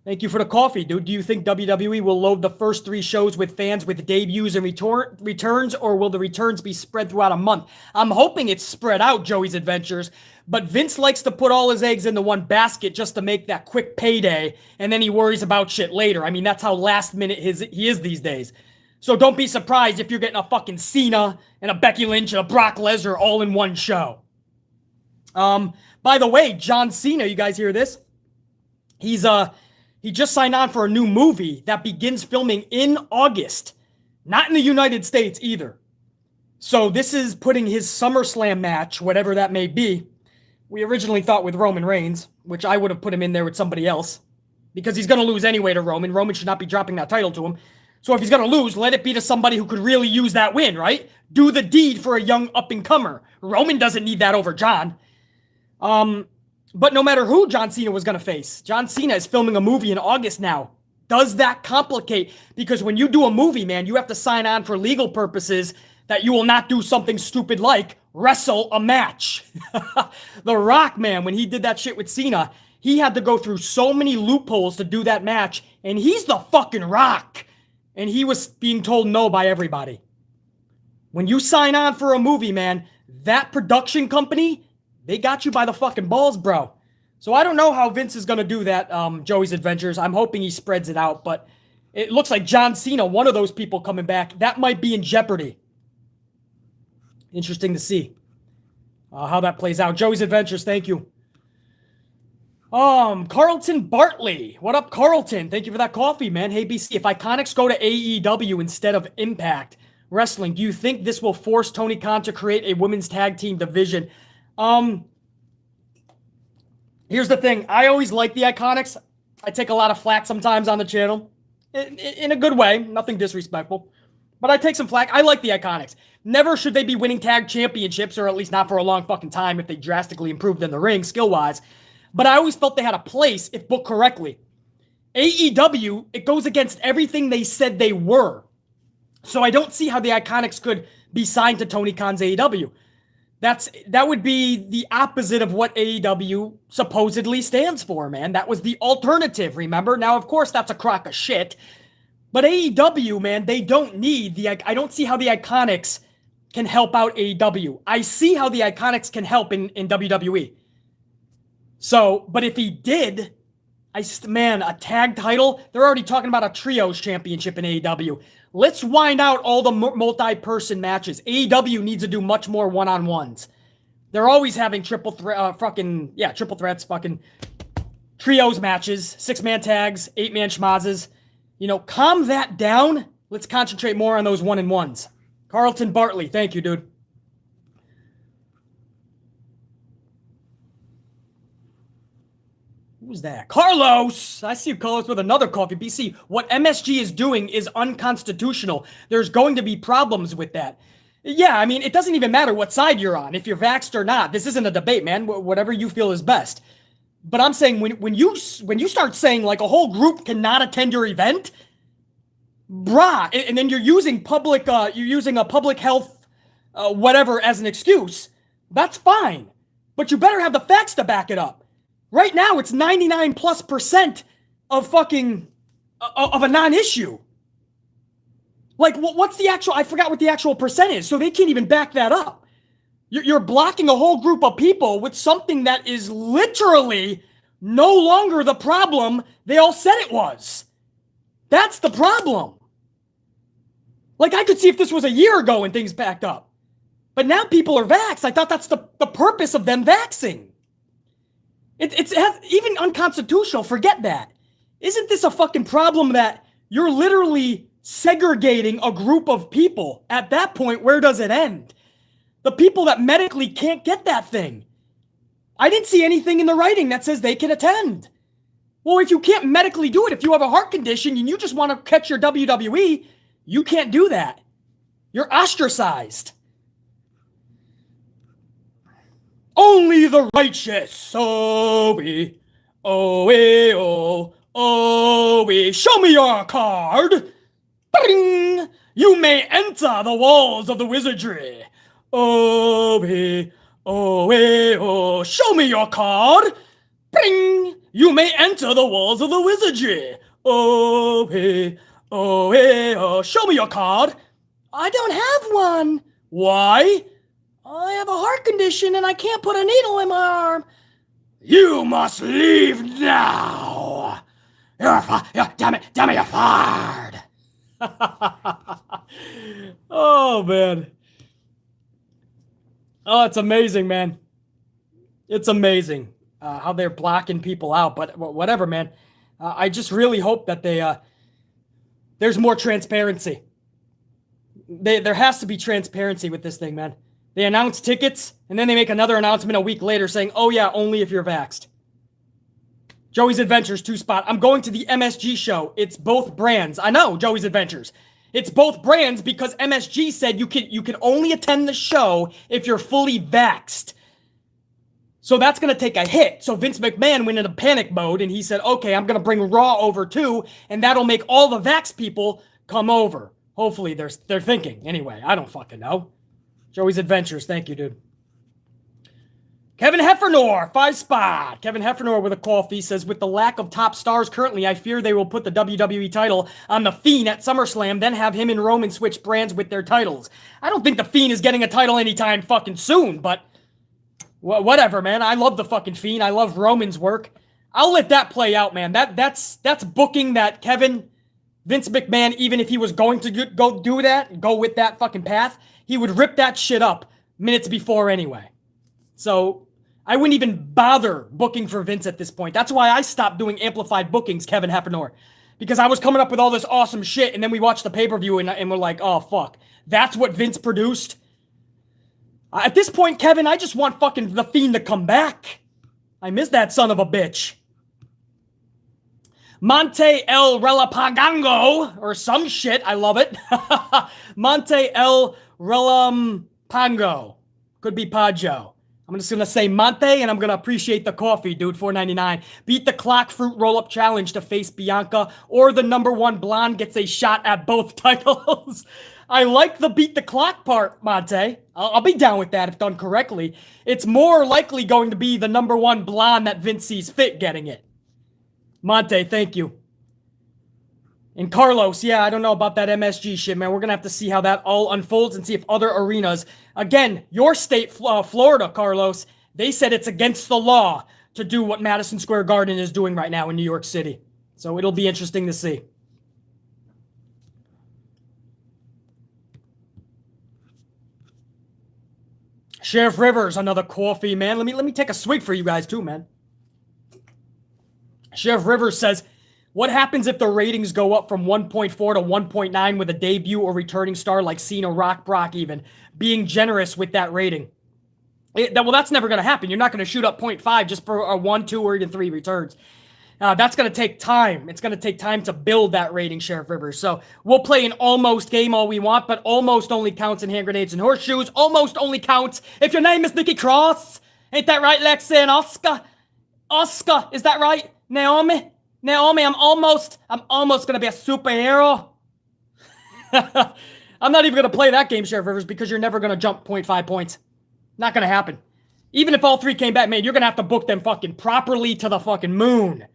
Thank you for the coffee, dude. Do you think WWE will load the first 3 shows with fans with debuts and returns, or will the returns be spread throughout a month? I'm hoping it's spread out, Joey's Adventures, but Vince likes to put all his eggs into one basket just to make that quick payday, and then he worries about shit later. I mean, that's how last minute he is these days. So don't be surprised if you're getting a fucking Cena and a Becky Lynch and a Brock Lesnar all in one show. By the way, John Cena, you guys hear this? He just signed on for a new movie that begins filming in August. Not in the United States either. So this is putting his Summerslam match, whatever that may be. We originally thought with Roman Reigns, which I would have put him in there with somebody else. Because he's going to lose anyway to Roman. Roman should not be dropping that title to him. So if he's going to lose, let it be to somebody who could really use that win, right? Do the deed for a young up-and-comer. Roman doesn't need that over John. But no matter who John Cena was going to face, John Cena is filming a movie in August now. Does that complicate? Because when you do a movie, man, you have to sign on for legal purposes that you will not do something stupid like wrestle a match. The Rock, man, when he did that shit with Cena, he had to go through so many loopholes to do that match, and he's the fucking Rock. And he was being told no by everybody. When you sign on for a movie, man, that production company, they got you by the fucking balls, bro. So I don't know how Vince is going to do that, Joey's Adventures. I'm hoping he spreads it out, but it looks like John Cena, one of those people coming back, that might be in jeopardy. Interesting to see how that plays out. Joey's Adventures, thank you. Carlton Bartley. What up, Carlton? Thank you for that coffee, man. Hey, BC, if Iconics go to AEW instead of Impact Wrestling, do you think this will force Tony Khan to create a women's tag team division? Here's the thing. I always like the Iconics. I take a lot of flack sometimes on the channel. In a good way. Nothing disrespectful. But I take some flack. I like the Iconics. Never should they be winning tag championships, or at least not for a long fucking time if they drastically improved in the ring, skill-wise. But I always felt they had a place if booked correctly. AEW, it goes against everything they said they were. So I don't see how the Iconics could be signed to Tony Khan's AEW. That would be the opposite of what AEW supposedly stands for, man. That was the alternative, remember? Now, of course, that's a crock of shit. But AEW, man, they don't need I don't see how the Iconics can help out AEW. I see how the Iconics can help in WWE. So, but if he did, a tag title, they're already talking about a trios championship in AEW. Let's wind out all the multi-person matches. AEW needs to do much more one-on-ones. They're always having triple threats, fucking trios matches, 6-man tags, 8-man schmazes. You know, calm that down. Let's concentrate more on those one-on-ones. Carlton Bartley, thank you, dude. Who's that? Carlos! I see you, Carlos, with another coffee. BC, what MSG is doing is unconstitutional. There's going to be problems with that. Yeah, I mean, it doesn't even matter what side you're on, if you're vaxxed or not. This isn't a debate, man. Whatever you feel is best. But I'm saying when you start saying like a whole group cannot attend your event, brah, and then you're using a public health whatever as an excuse, that's fine. But you better have the facts to back it up. Right now, it's 99+% of a non-issue. Like, what's the actual? I forgot what the actual percent is, so they can't even back that up. You're blocking a whole group of people with something that is literally no longer the problem they all said it was. That's the problem. Like, I could see if this was a year ago and things backed up. But now people are vaxxed. I thought that's the purpose of them vaxxing. It's even unconstitutional. Forget that. Isn't this a fucking problem that you're literally segregating a group of people? At that point, where does it end? The people that medically can't get that thing. I didn't see anything in the writing that says they can attend. Well, if you can't medically do it, if you have a heart condition and you just want to catch your WWE, you can't do that. You're ostracized. Only the righteous, oh, show me your card. Bing! You may enter the walls of the wizardry. Oh, show me your card. Bing! You may enter the walls of the wizardry. Oh, show me your card. I don't have one. Why? I have a heart condition and I can't put a needle in my arm. You must leave now. Damn it, you're fired. Oh, man. Oh, it's amazing, man. It's amazing how they're blocking people out. But whatever, man. I just really hope that there's more transparency. There has to be transparency with this thing, man. They announce tickets, and then they make another announcement a week later saying, oh yeah, only if you're vaxxed. Joey's Adventures 2-spot. I'm going to the MSG show. It's both brands. I know, Joey's Adventures. It's both brands because MSG said you can only attend the show if you're fully vaxxed. So that's going to take a hit. So Vince McMahon went into panic mode, and he said, okay, I'm going to bring Raw over too, and that'll make all the vaxxed people come over. Hopefully they're thinking. Anyway, I don't fucking know. Joey's Adventures. Thank you, dude. Kevin Heffernor, 5-spot. Kevin Heffernor with a coffee says, with the lack of top stars currently, I fear they will put the WWE title on The Fiend at SummerSlam, then have him and Roman switch brands with their titles. I don't think The Fiend is getting a title anytime fucking soon, but whatever, man. I love the fucking Fiend. I love Roman's work. I'll let that play out, man. That's booking that Vince McMahon, even if he was going to go do that, go with that fucking path, he would rip that shit up minutes before anyway. So I wouldn't even bother booking for Vince at this point. That's why I stopped doing amplified bookings, Kevin Heffernan. Because I was coming up with all this awesome shit, and then we watched the pay-per-view, and we're like, oh, fuck. That's what Vince produced? At this point, Kevin, I just want fucking The Fiend to come back. I miss that son of a bitch. Monte El Relapagango, or some shit. I love it. Monte El Relampago. Could be Pajo. I'm just going to say Monte, and I'm going to appreciate the coffee, dude. $4.99. Beat the clock fruit roll-up challenge to face Bianca, or the #1 blonde gets a shot at both titles. I like the beat the clock part, Monte. I'll be down with that if done correctly. It's more likely going to be the #1 blonde that Vince sees fit getting it. Monte, thank you. And Carlos, yeah, I don't know about that MSG shit, man. We're going to have to see how that all unfolds and see if other arenas, again, your state, Florida, Carlos, they said it's against the law to do what Madison Square Garden is doing right now in New York City. So it'll be interesting to see. Sheriff Rivers, another coffee, man. Let me take a swig for you guys too, man. Sheriff Rivers says, what happens if the ratings go up from 1.4 to 1.9 with a debut or returning star like Cena, Rock, Brock even, being generous with that rating? Well, that's never going to happen. You're not going to shoot up 0.5 just for a 1, 2, or even 3 returns. That's going to take time. It's going to take time to build that rating, Sheriff Rivers. So we'll play an almost game all we want, but almost only counts in hand grenades and horseshoes. Almost only counts if your name is Nikki Cross. Ain't that right, Lexi and Oscar? Oscar, is that right? Naomi, I'm almost gonna be a superhero. I'm not even gonna play that game, Sheriff Rivers, because you're never gonna jump 0.5 points. Not gonna happen. Even if all 3 came back, man, you're gonna have to book them fucking properly to the fucking moon.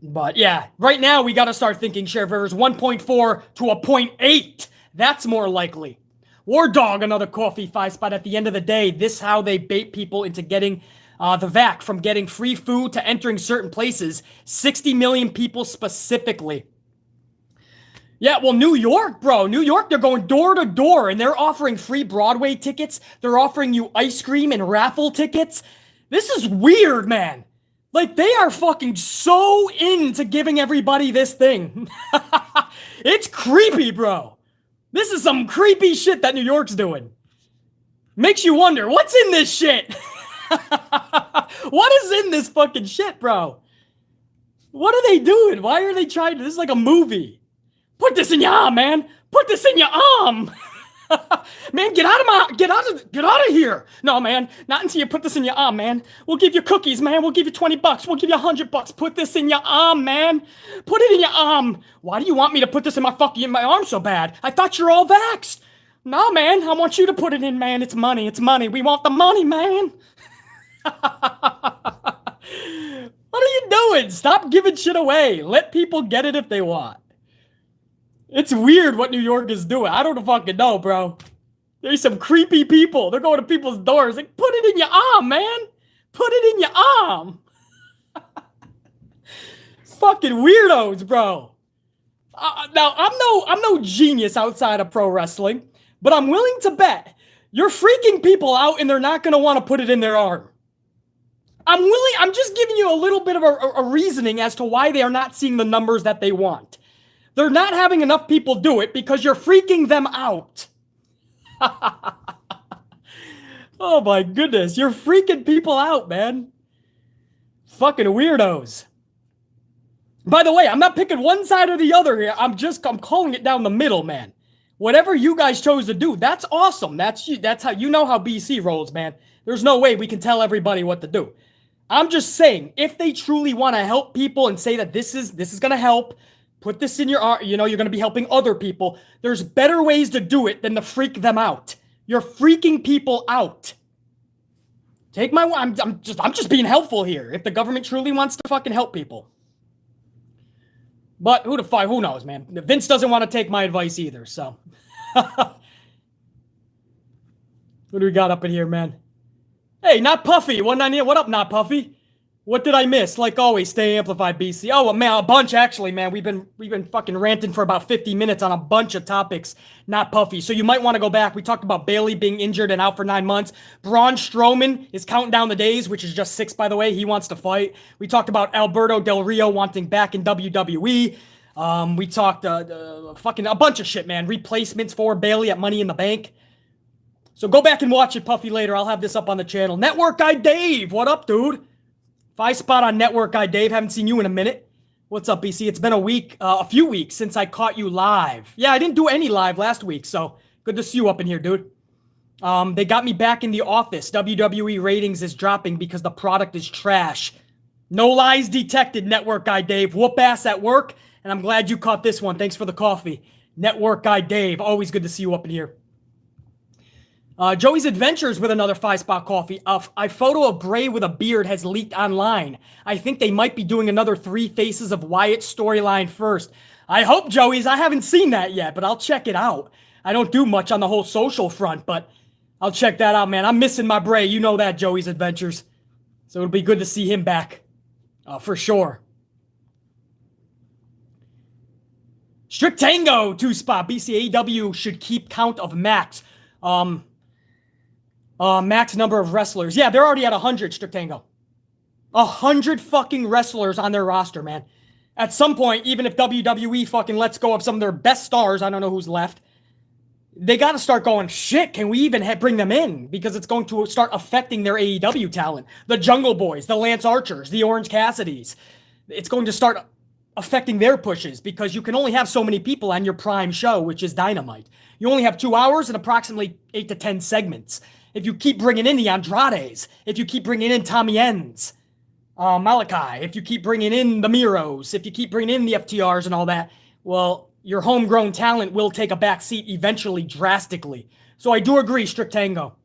But yeah, right now we gotta start thinking, Sheriff Rivers, 1.4 to a 0.8. That's more likely. War Dog, another coffee 5 spot. At the end of the day, this how they bait people into getting the VAC, from getting free food to entering certain places. 60 million people specifically. Yeah, well, New York, bro. New York, they're going door to door, and they're offering free Broadway tickets. They're offering you ice cream and raffle tickets. This is weird, man. Like, they are fucking so into giving everybody this thing. It's creepy, bro. This is some creepy shit that New York's doing. Makes you wonder, what's in this shit? What is in this fucking shit, bro? What are they doing? Why are they trying to? This is like a movie. Put this in your arm, man. Put this in your arm. Man, get out of here. No, man, not until you put this in your arm, man. We'll give you cookies, man. We'll give you $20. We'll give you $100. Put this in your arm, man. Put it in your arm. Why do you want me to put this in my arm so bad? I thought you're all vaxxed. No, man, I want you to put it in, man. It's money. It's money. We want the money, man. What are you doing? Stop giving shit away. Let people get it if they want. It's weird what New York is doing. I don't fucking know, bro. There's some creepy people. They're going to people's doors. Like, put it in your arm, man. Put it in your arm. Fucking weirdos, bro. Now, I'm no genius outside of pro wrestling, but I'm willing to bet you're freaking people out and they're not going to want to put it in their arm. I'm just giving you a little bit of a reasoning as to why they are not seeing the numbers that they want. They're not having enough people do it because you're freaking them out. Oh my goodness, you're freaking people out, man. Fucking weirdos. By the way, I'm not picking one side or the other here. I'm calling it down the middle, man. Whatever you guys chose to do, that's awesome. That's how you know how BC rolls, man. There's no way we can tell everybody what to do. I'm just saying, if they truly want to help people and say that this is going to help, put this in your arm, you're going to be helping other people. There's better ways to do it than to freak them out. You're freaking people out. Take my word. I'm just being helpful here. If the government truly wants to fucking help people. But who knows, man? Vince doesn't want to take my advice either, so. What do we got up in here, man? Hey, Not Puffy, 198. What up, Not Puffy? What did I miss? Like always, stay amplified, BC. Oh man, a bunch actually, man. We've been fucking ranting for about 50 minutes on a bunch of topics, not puffy. So you might want to go back. We talked about Bayley being injured and out for 9 months. Braun Strowman is counting down the days, which is just 6, by the way. He wants to fight. We talked about Alberto Del Rio wanting back in WWE. We talked fucking a bunch of shit, man. Replacements for Bayley at Money in the Bank. So go back and watch it, puffy, later. I'll have this up on the channel. Network Guy Dave, what up, dude? 5 spot on Network Guy Dave. Haven't seen you in a minute. What's up, BC? It's been a few weeks since I caught you live. Yeah, I didn't do any live last week, so good to see you up in here, dude. They got me back in the office. WWE ratings is dropping because the product is trash. No lies detected, Network Guy Dave. Whoop ass at work, and I'm glad you caught this one. Thanks for the coffee. Network Guy Dave. Always good to see you up in here. Joey's Adventures with another 5 spot coffee. A photo of Bray with a beard has leaked online. I think they might be doing another 3 Faces of Wyatt storyline first. I hope, Joey's. I haven't seen that yet, but I'll check it out. I don't do much on the whole social front, but I'll check that out, man. I'm missing my Bray. You know that, Joey's Adventures. So it'll be good to see him back. For sure. Strict Tango, 2 spot. BCAW should keep count of max. Max number of wrestlers. Yeah, they're already at 100, Strict Tango. 100 fucking wrestlers on their roster, man. At some point, even if WWE fucking lets go of some of their best stars, I don't know who's left, they got to start going, shit, can we even bring them in? Because it's going to start affecting their AEW talent. The Jungle Boys, the Lance Archers, the Orange Cassidys. It's going to start affecting their pushes because you can only have so many people on your prime show, which is Dynamite. You only have 2 hours and approximately 8 to 10 segments. If you keep bringing in the Andrades, if you keep bringing in Tommy Ends, Malachi, if you keep bringing in the Miros, if you keep bringing in the FTRs and all that, well, your homegrown talent will take a back seat eventually drastically. So I do agree, Strict Tango.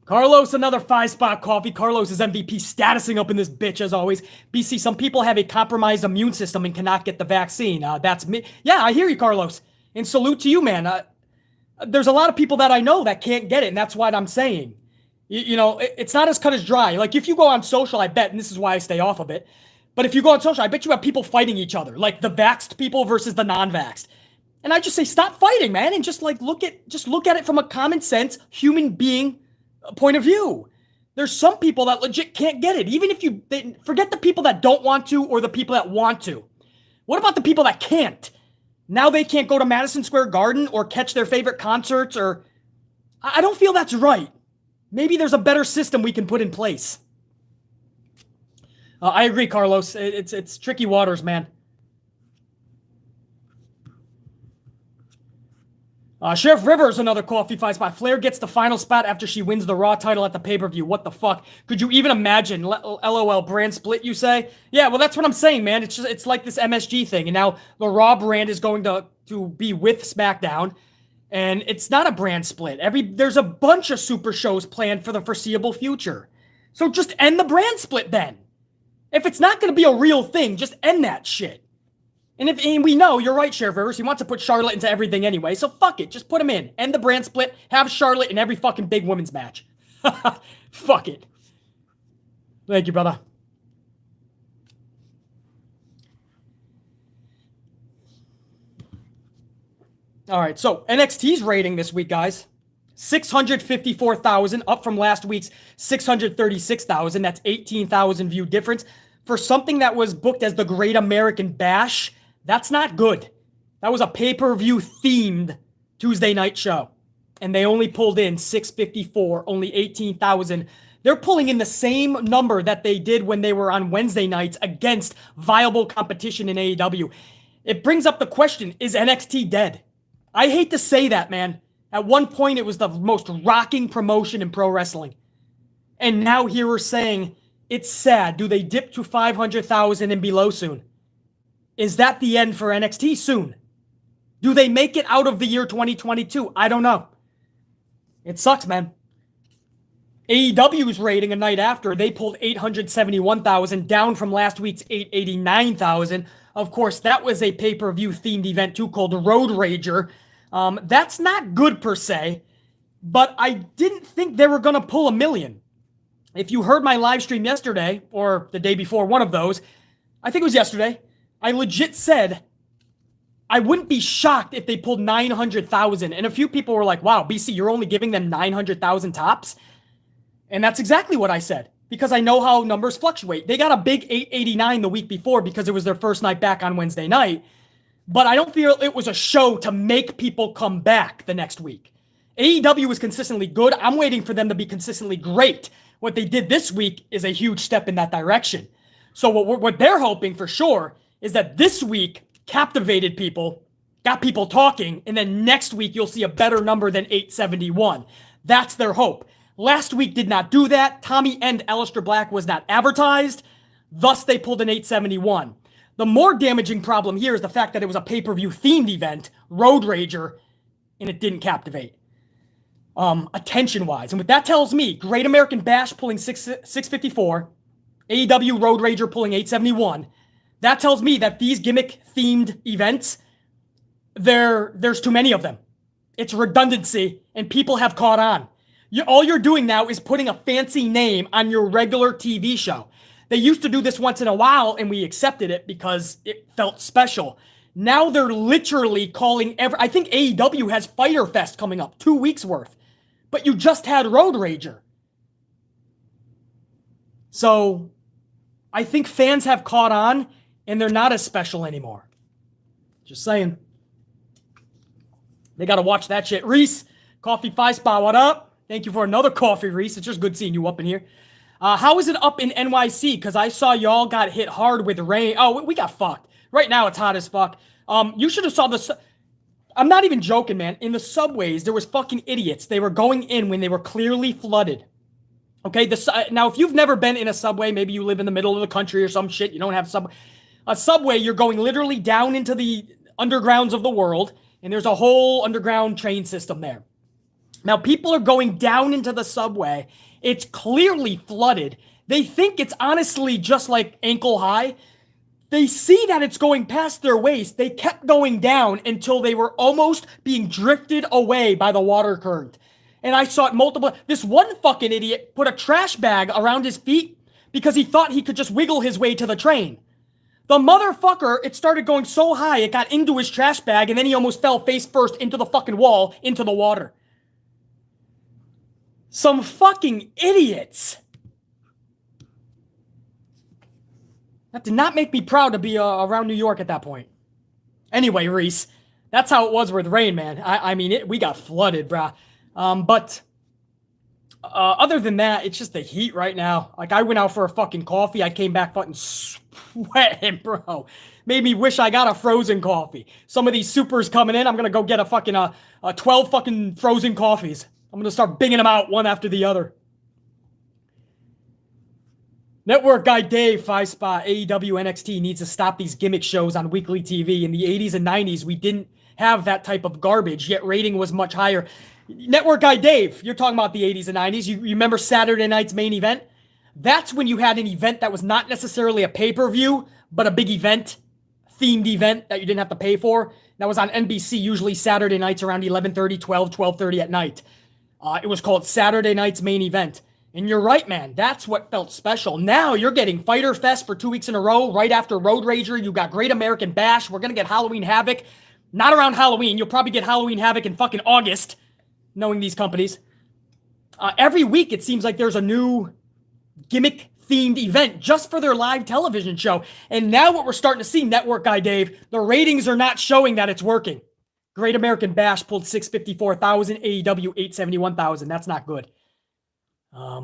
Carlos, another 5 spot coffee. Carlos is MVP statusing up in this bitch as always. BC, some people have a compromised immune system and cannot get the vaccine. That's me. Yeah, I hear you, Carlos. And salute to you, man. There's a lot of people that I know that can't get it, and that's what I'm saying. You know, it's not as cut as dry. Like, if you go on social, I bet, and this is why I stay off of it, but if you go on social, I bet you have people fighting each other, like the vaxxed people versus the non-vaxxed. And I just say, stop fighting, man, and just look at it from a common sense, human being point of view. There's some people that legit can't get it, even if forget the people that don't want to or the people that want to. What about the people that can't? Now they can't go to Madison Square Garden or catch their favorite concerts, or I don't feel that's right. Maybe there's a better system we can put in place. I agree, Carlos. It's tricky waters, man. Sheriff Rivers, another coffee 5 spot. Flair gets the final spot after she wins the Raw title at the pay-per-view. What the fuck? Could you even imagine? LOL, brand split, you say? Yeah, well, that's what I'm saying, man. It's like this MSG thing. And now the Raw brand is going to be with SmackDown. And it's not a brand split. There's a bunch of super shows planned for the foreseeable future. So just end the brand split then. If it's not going to be a real thing, just end that shit. And we know, you're right, Sheriff Rivers, he wants to put Charlotte into everything anyway, so fuck it, just put him in. End the brand split, have Charlotte in every fucking big women's match. Fuck it. Thank you, brother. All right, so NXT's rating this week, guys. 654,000, up from last week's 636,000. That's 18,000 view difference. For something that was booked as the Great American Bash, that's not good. That was a pay-per-view themed Tuesday night show. And they only pulled in 654, only 18,000. They're pulling in the same number that they did when they were on Wednesday nights against viable competition in AEW. It brings up the question, is NXT dead? I hate to say that, man. At one point, it was the most rocking promotion in pro wrestling. And now here we're saying, it's sad. Do they dip to 500,000 and below soon? Is that the end for NXT soon? Do they make it out of the year 2022? I don't know. It sucks, man. AEW's rating a night after, they pulled 871,000, down from last week's 889,000. Of course, that was a pay-per-view themed event too called Road Rager. That's not good per se, but I didn't think they were going to pull 1 million. If you heard my live stream yesterday or the day before, one of those, I think it was yesterday, I legit said I wouldn't be shocked if they pulled 900,000. And a few people were like, wow, BC, you're only giving them 900,000 tops? And that's exactly what I said, because I know how numbers fluctuate. They got a big 889 the week before because it was their first night back on Wednesday night. But I don't feel it was a show to make people come back the next week. AEW was consistently good. I'm waiting for them to be consistently great. What they did this week is a huge step in that direction. So what they're hoping for sure is that this week captivated people, got people talking, and then next week you'll see a better number than 871. That's their hope. Last week did not do that. Tommy and Aleister Black was not advertised. Thus, they pulled an 871. The more damaging problem here is the fact that it was a pay-per-view themed event, Road Rager, and it didn't captivate. Attention-wise. And what that tells me, Great American Bash pulling 654, AEW Road Rager pulling 871, that tells me that these gimmick-themed events, there's too many of them. It's redundancy, and people have caught on. All you're doing now is putting a fancy name on your regular TV show. They used to do this once in a while, and we accepted it because it felt special. Now they're literally calling I think AEW has Fyter Fest coming up, 2 weeks worth. But you just had Road Rager. So I think fans have caught on, and they're not as special anymore. Just saying. They got to watch that shit. Reese, Coffee 5 Spot, what up? Thank you for another coffee, Reese. It's just good seeing you up in here. How is it up in NYC? Because I saw y'all got hit hard with rain. Oh, we got fucked. Right now, it's hot as fuck. You should have saw the... I'm not even joking, man. In the subways, there was fucking idiots. They were going in when they were clearly flooded. Okay? Now, if you've never been in a subway, maybe you live in the middle of the country or some shit, you don't have a subway, you're going literally down into the undergrounds of the world, and there's a whole underground train system there. Now, people are going down into the subway. It's clearly flooded. They think it's honestly just like ankle high. They see that it's going past their waist. They kept going down until they were almost being drifted away by the water current. And I saw it multiple. This one fucking idiot put a trash bag around his feet because he thought he could just wiggle his way to the train. The motherfucker, it started going so high, it got into his trash bag, and then he almost fell face first into the fucking wall, into the water. Some fucking idiots. That did not make me proud to be around New York at that point. Anyway, Reese, that's how it was with rain, man. I mean, we got flooded, brah. But other than that, it's just the heat right now. Like, I went out for a fucking coffee. I came back fucking sweating, bro. Made me wish I got a frozen coffee. Some of these supers coming in, I'm going to go get a fucking 12 fucking frozen coffees. I'm going to start binging them out one after the other. Network guy Dave, 5 Spot, AEW NXT needs to stop these gimmick shows on weekly TV. In the 80s and 90s, we didn't have that type of garbage, yet rating was much higher. Network guy Dave, you're talking about the 80s and 90s. You remember Saturday night's main event? That's when you had an event that was not necessarily a pay-per-view, but a big event, themed event that you didn't have to pay for. That was on NBC, usually Saturday nights around 11:30, 12:30 at night. It was called Saturday night's main event. And you're right, man. That's what felt special. Now you're getting Fyter Fest for 2 weeks in a row. Right after Road Rager, you got Great American Bash. We're going to get Halloween Havoc. Not around Halloween. You'll probably get Halloween Havoc in fucking August, knowing these companies. Every week, it seems like there's a new gimmick-themed event just for their live television show. And now what we're starting to see, Network guy Dave, the ratings are not showing that it's working. Great American Bash pulled 654,000, AEW 871,000. That's not good. I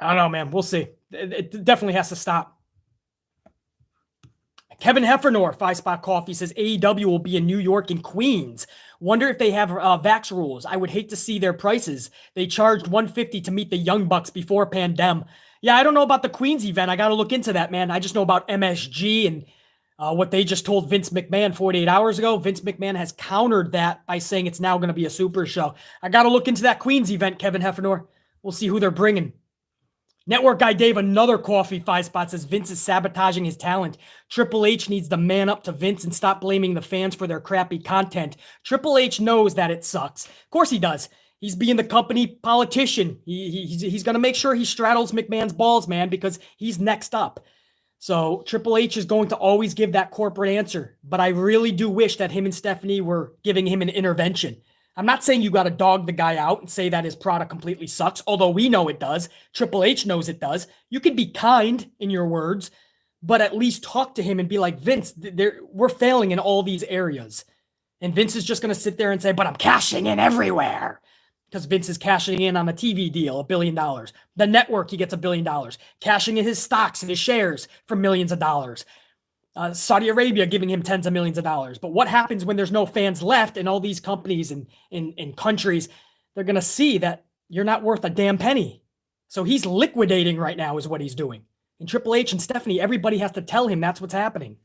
don't know, man. We'll see. It definitely has to stop. Kevin Heffernor, 5 Spot Coffee, says AEW will be in New York and Queens. Wonder if they have vax rules. I would hate to see their prices. They charged $150 to meet the Young Bucks before pandem. Yeah, I don't know about the Queens event. I got to look into that, man. I just know about MSG and what they just told Vince McMahon 48 hours ago. Vince McMahon has countered that by saying it's now going to be a super show. I got to look into that Queens event, Kevin Heffernor. We'll see who they're bringing. Network guy Dave, another Coffee 5 Spot, says Vince is sabotaging his talent. Triple H needs to man up to Vince and stop blaming the fans for their crappy content. Triple H knows that it sucks. Of course he does. He's being the company politician. He's going to make sure he straddles McMahon's balls, man, because he's next up. So Triple H is going to always give that corporate answer. But I really do wish that him and Stephanie were giving him an intervention. I'm not saying you got to dog the guy out and say that his product completely sucks, although we know it does. Triple H knows it does. You can be kind in your words, but at least talk to him and be like, Vince, we're failing in all these areas. And Vince is just going to sit there and say, but I'm cashing in everywhere. Because Vince is cashing in on a TV deal, $1 billion. The network, he gets $1 billion. Cashing in his stocks and his shares for millions of dollars. Saudi Arabia giving him tens of millions of dollars. But what happens when there's no fans left and all these companies and countries, they're going to see that you're not worth a damn penny. So he's liquidating right now is what he's doing. And Triple H and Stephanie, everybody has to tell him that's what's happening.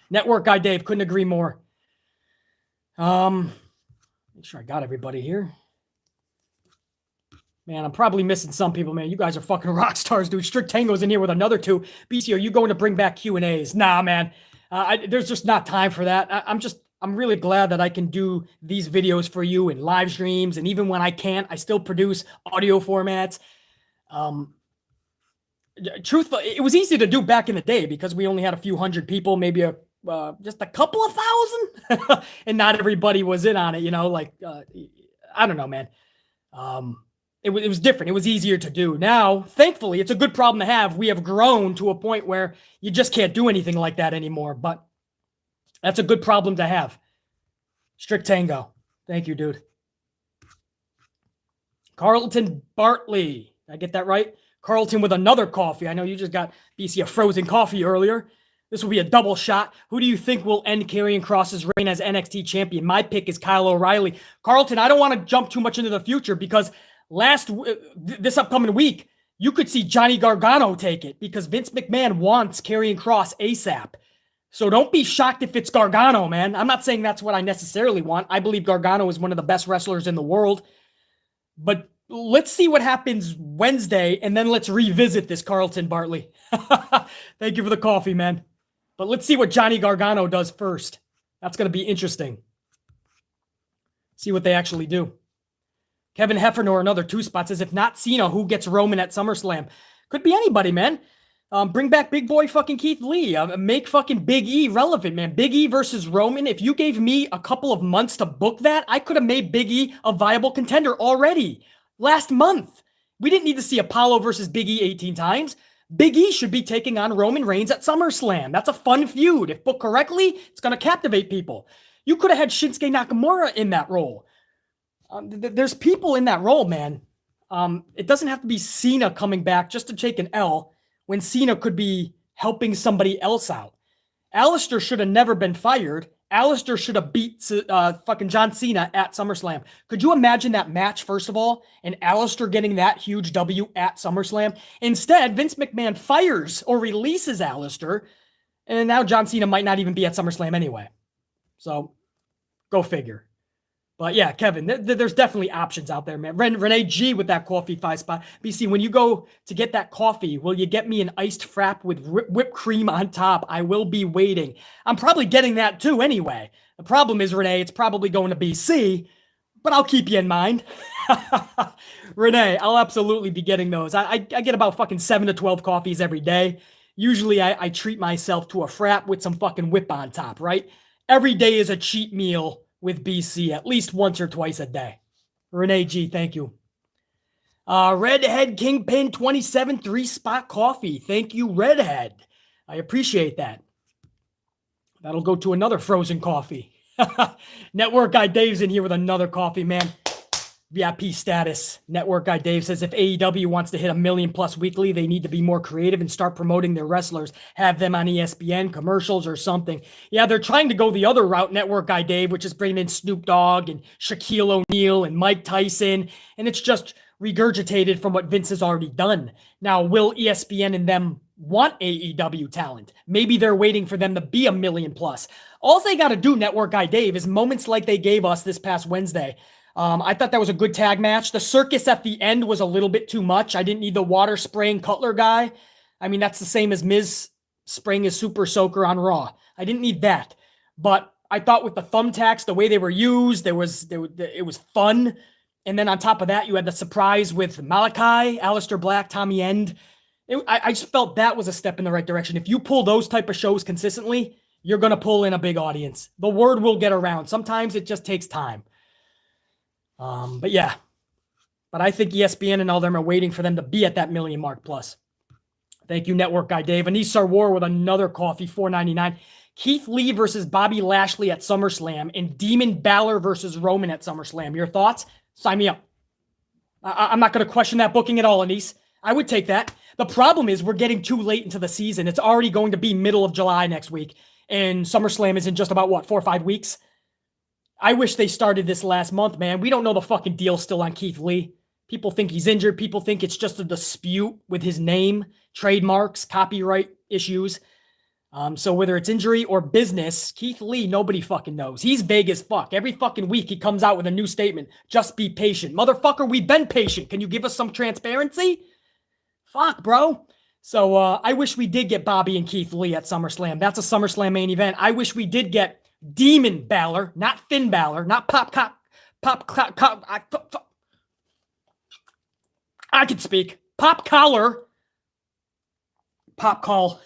Network guy Dave, couldn't agree more. Make sure I got everybody here. Man, I'm probably missing some people, man. You guys are fucking rock stars, dude. Strict Tango's in here with another two. BC, are you going to bring back Q&As? Nah, man. There's just not time for that. I'm really glad that I can do these videos for you and live streams. And even when I can't, I still produce audio formats. Truthfully, it was easy to do back in the day because we only had a few hundred people, maybe just a couple of thousand. And not everybody was in on it, you know, like, I don't know, man. It was different. It was easier to do. Now, thankfully, it's a good problem to have. We have grown to a point where you just can't do anything like that anymore. But that's a good problem to have. Strict Tango. Thank you, dude. Carlton Bartley. Did I get that right? Carlton with another coffee. I know you just got BC a frozen coffee earlier. This will be a double shot. Who do you think will end Karrion Kross's reign as NXT champion? My pick is Kyle O'Reilly. Carlton, I don't want to jump too much into the future because this upcoming week, you could see Johnny Gargano take it because Vince McMahon wants Karrion Kross ASAP. So don't be shocked if it's Gargano, man. I'm not saying that's what I necessarily want. I believe Gargano is one of the best wrestlers in the world. But let's see what happens Wednesday, and then let's revisit this, Carlton Bartley. Thank you for the coffee, man. But let's see what Johnny Gargano does first. That's going to be interesting. See what they actually do. Kevin Heffernan, another 2 spots, says if not Cena, who gets Roman at SummerSlam? Could be anybody, man. Bring back big boy fucking Keith Lee. Make fucking Big E relevant, man. Big E versus Roman. If you gave me a couple of months to book that, I could have made Big E a viable contender already. Last month. We didn't need to see Apollo versus Big E 18 times. Big E should be taking on Roman Reigns at SummerSlam. That's a fun feud. If booked correctly, it's going to captivate people. You could have had Shinsuke Nakamura in that role. There's people in that role, man. It doesn't have to be Cena coming back just to take an L when Cena could be helping somebody else out. Alistair should have never been fired. Alistair should have beat fucking John Cena at SummerSlam. Could you imagine that match, first of all, and Alistair getting that huge W at SummerSlam? Instead, Vince McMahon fires or releases Alistair, and now John Cena might not even be at SummerSlam anyway. So, go figure. But yeah, Kevin, there's definitely options out there, man. Renee G with that coffee 5 spot. BC, when you go to get that coffee, will you get me an iced frap with whipped cream on top? I will be waiting. I'm probably getting that too anyway. The problem is, Renee, it's probably going to BC, but I'll keep you in mind. Renee, I'll absolutely be getting those. I get about fucking 7 to 12 coffees every day. Usually I treat myself to a frap with some fucking whip on top, right? Every day is a cheat meal with BC at least once or twice a day. Renee G, thank you. Redhead Kingpin 27 3-spot coffee. Thank you, Redhead. I appreciate that. That'll go to another frozen coffee. Network guy Dave's in here with another coffee, man. VIP status. Network guy Dave says if AEW wants to hit 1 million plus weekly, they need to be more creative and start promoting their wrestlers. Have them on ESPN, commercials or something. Yeah, they're trying to go the other route, Network guy Dave, which is bringing in Snoop Dogg and Shaquille O'Neal and Mike Tyson. And it's just regurgitated from what Vince has already done. Now, will ESPN and them want AEW talent? Maybe they're waiting for them to be 1 million plus. All they got to do, Network guy Dave, is moments like they gave us this past Wednesday. I thought that was a good tag match. The circus at the end was a little bit too much. I didn't need the water spraying Cutler guy. I mean, that's the same as Miz spraying his super soaker on Raw. I didn't need that. But I thought with the thumbtacks, the way they were used, it was fun. And then on top of that, you had the surprise with Malachi, Aleister Black, Tommy End. I just felt that was a step in the right direction. If you pull those type of shows consistently, you're going to pull in a big audience. The word will get around. Sometimes it just takes time. But yeah. But I think ESPN and all them are waiting for them to be at that million mark plus. Thank you, Network Guy Dave. Anisar War with another coffee, $4.99. Keith Lee versus Bobby Lashley at SummerSlam and Demon Balor versus Roman at SummerSlam. Your thoughts? Sign me up. I'm not going to question that booking at all, Anis. I would take that. The problem is we're getting too late into the season. It's already going to be middle of July next week. And SummerSlam is in just about, 4 or 5 weeks? I wish they started this last month, man. We don't know the fucking deal still on Keith Lee. People think he's injured. People think it's just a dispute with his name, trademarks, copyright issues. So whether it's injury or business, Keith Lee, nobody fucking knows. He's vague as fuck. Every fucking week he comes out with a new statement. Just be patient. Motherfucker, we've been patient. Can you give us some transparency? Fuck, bro. So I wish we did get Bobby and Keith Lee at SummerSlam. That's a SummerSlam main event. I wish we did get Demon Balor, not Finn Balor, not I can speak. Pop Collar. Pop Call.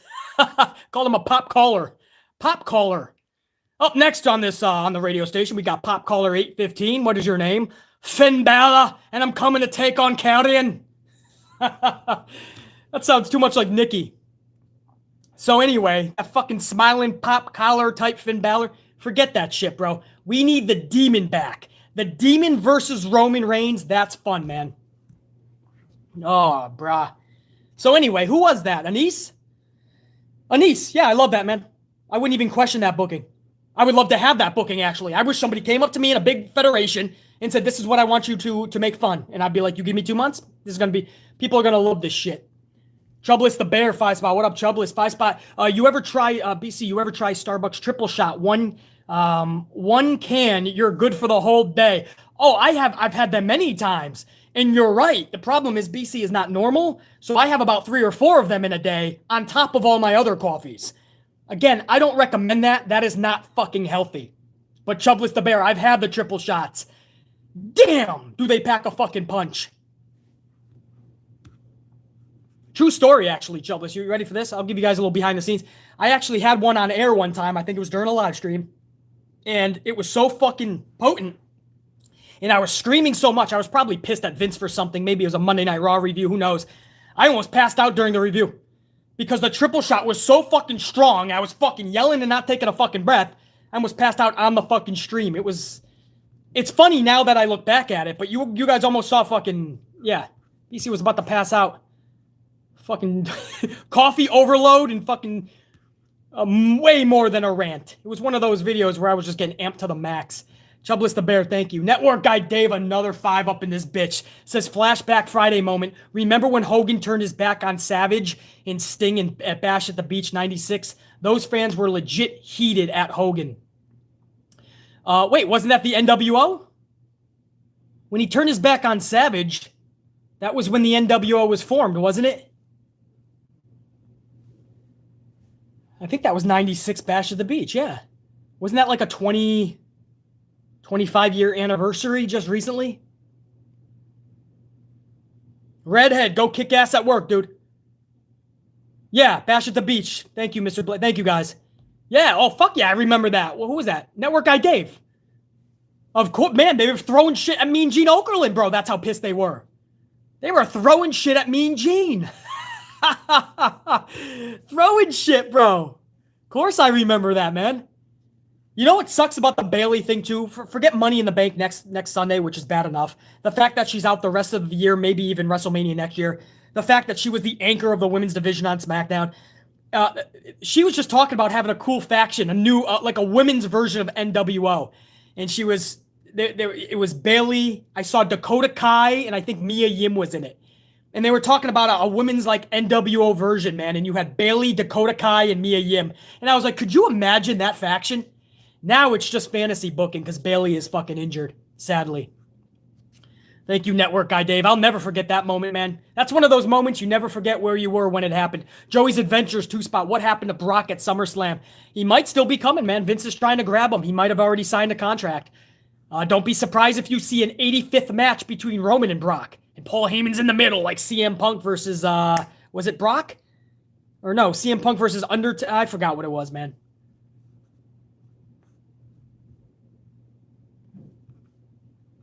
Call him a Pop Caller. Pop Caller. Up next on this on the radio station, we got Pop Caller 815. What is your name? Finn Balor, and I'm coming to take on Carrion. That sounds too much like Nikki. So anyway, a fucking smiling Pop Collar type Finn Balor, forget that shit, bro. We need the Demon back. The Demon versus Roman Reigns, that's fun, man. Oh, brah. So anyway, who was that? Anis? Anis, yeah, I love that, man. I wouldn't even question that booking. I would love to have that booking, actually. I wish somebody came up to me in a big federation and said, this is what I want you to make fun. And I'd be like, you give me 2 months? This is going to be, people are going to love this shit. Chubless the Bear, 5 spot. What up, Chubless? 5 spot. You ever try, BC, you ever try Starbucks triple shot? One can, you're good for the whole day. Oh, I've had them many times. And you're right. The problem is BC is not normal. So I have about 3 or 4 of them in a day on top of all my other coffees. Again, I don't recommend that. That is not fucking healthy. But Chubless the Bear, I've had the triple shots. Damn, do they pack a fucking punch. True story, actually, Chubless. You ready for this? I'll give you guys a little behind the scenes. I actually had one on air one time. I think it was during a live stream. And it was so fucking potent. And I was screaming so much. I was probably pissed at Vince for something. Maybe it was a Monday Night Raw review. Who knows? I almost passed out during the review. Because the triple shot was so fucking strong. I was fucking yelling and not taking a fucking breath. I almost passed out on the fucking stream. It's funny now that I look back at it. But you guys almost saw fucking, yeah. BC was about to pass out. Fucking coffee overload and fucking way more than a rant. It was one of those videos where I was just getting amped to the max. Chubless the Bear, thank you. Network Guy Dave, another 5 up in this bitch. Says, Flashback Friday moment. Remember when Hogan turned his back on Savage and Sting at Bash at the Beach 96? Those fans were legit heated at Hogan. Wait, wasn't that the NWO? When he turned his back on Savage, that was when the NWO was formed, wasn't it? I think that was 96 Bash at the Beach, yeah. Wasn't that like a 25-year anniversary just recently? Redhead, go kick ass at work, dude. Yeah, Bash at the Beach. Thank you, Mr. Thank you, guys. Yeah, oh, fuck yeah, I remember that. Well, who was that? Network Guy Dave. Of course, man, they were throwing shit at Mean Gene Okerlund, bro. That's how pissed they were. They were throwing shit at Mean Gene. Throwing shit, bro. Of course I remember that, man. You know what sucks about the Bayley thing, too? Forget Money in the Bank next Sunday, which is bad enough. The fact that she's out the rest of the year, maybe even WrestleMania next year. The fact that she was the anchor of the women's division on SmackDown. She was just talking about having a cool faction, a new, like a women's version of NWO. And she was, it was Bayley. I saw Dakota Kai, and I think Mia Yim was in it. And they were talking about a women's like NWO version, man. And you had Bayley, Dakota Kai, and Mia Yim. And I was like, could you imagine that faction? Now it's just fantasy booking because Bayley is fucking injured, sadly. Thank you, Network Guy Dave. I'll never forget that moment, man. That's one of those moments you never forget where you were when it happened. Joey's Adventures 2 spot. What happened to Brock at SummerSlam? He might still be coming, man. Vince is trying to grab him. He might have already signed a contract. Don't be surprised if you see an 85th match between Roman and Brock. And Paul Heyman's in the middle, like CM Punk versus, was it Brock? Or no, CM Punk versus I forgot what it was, man.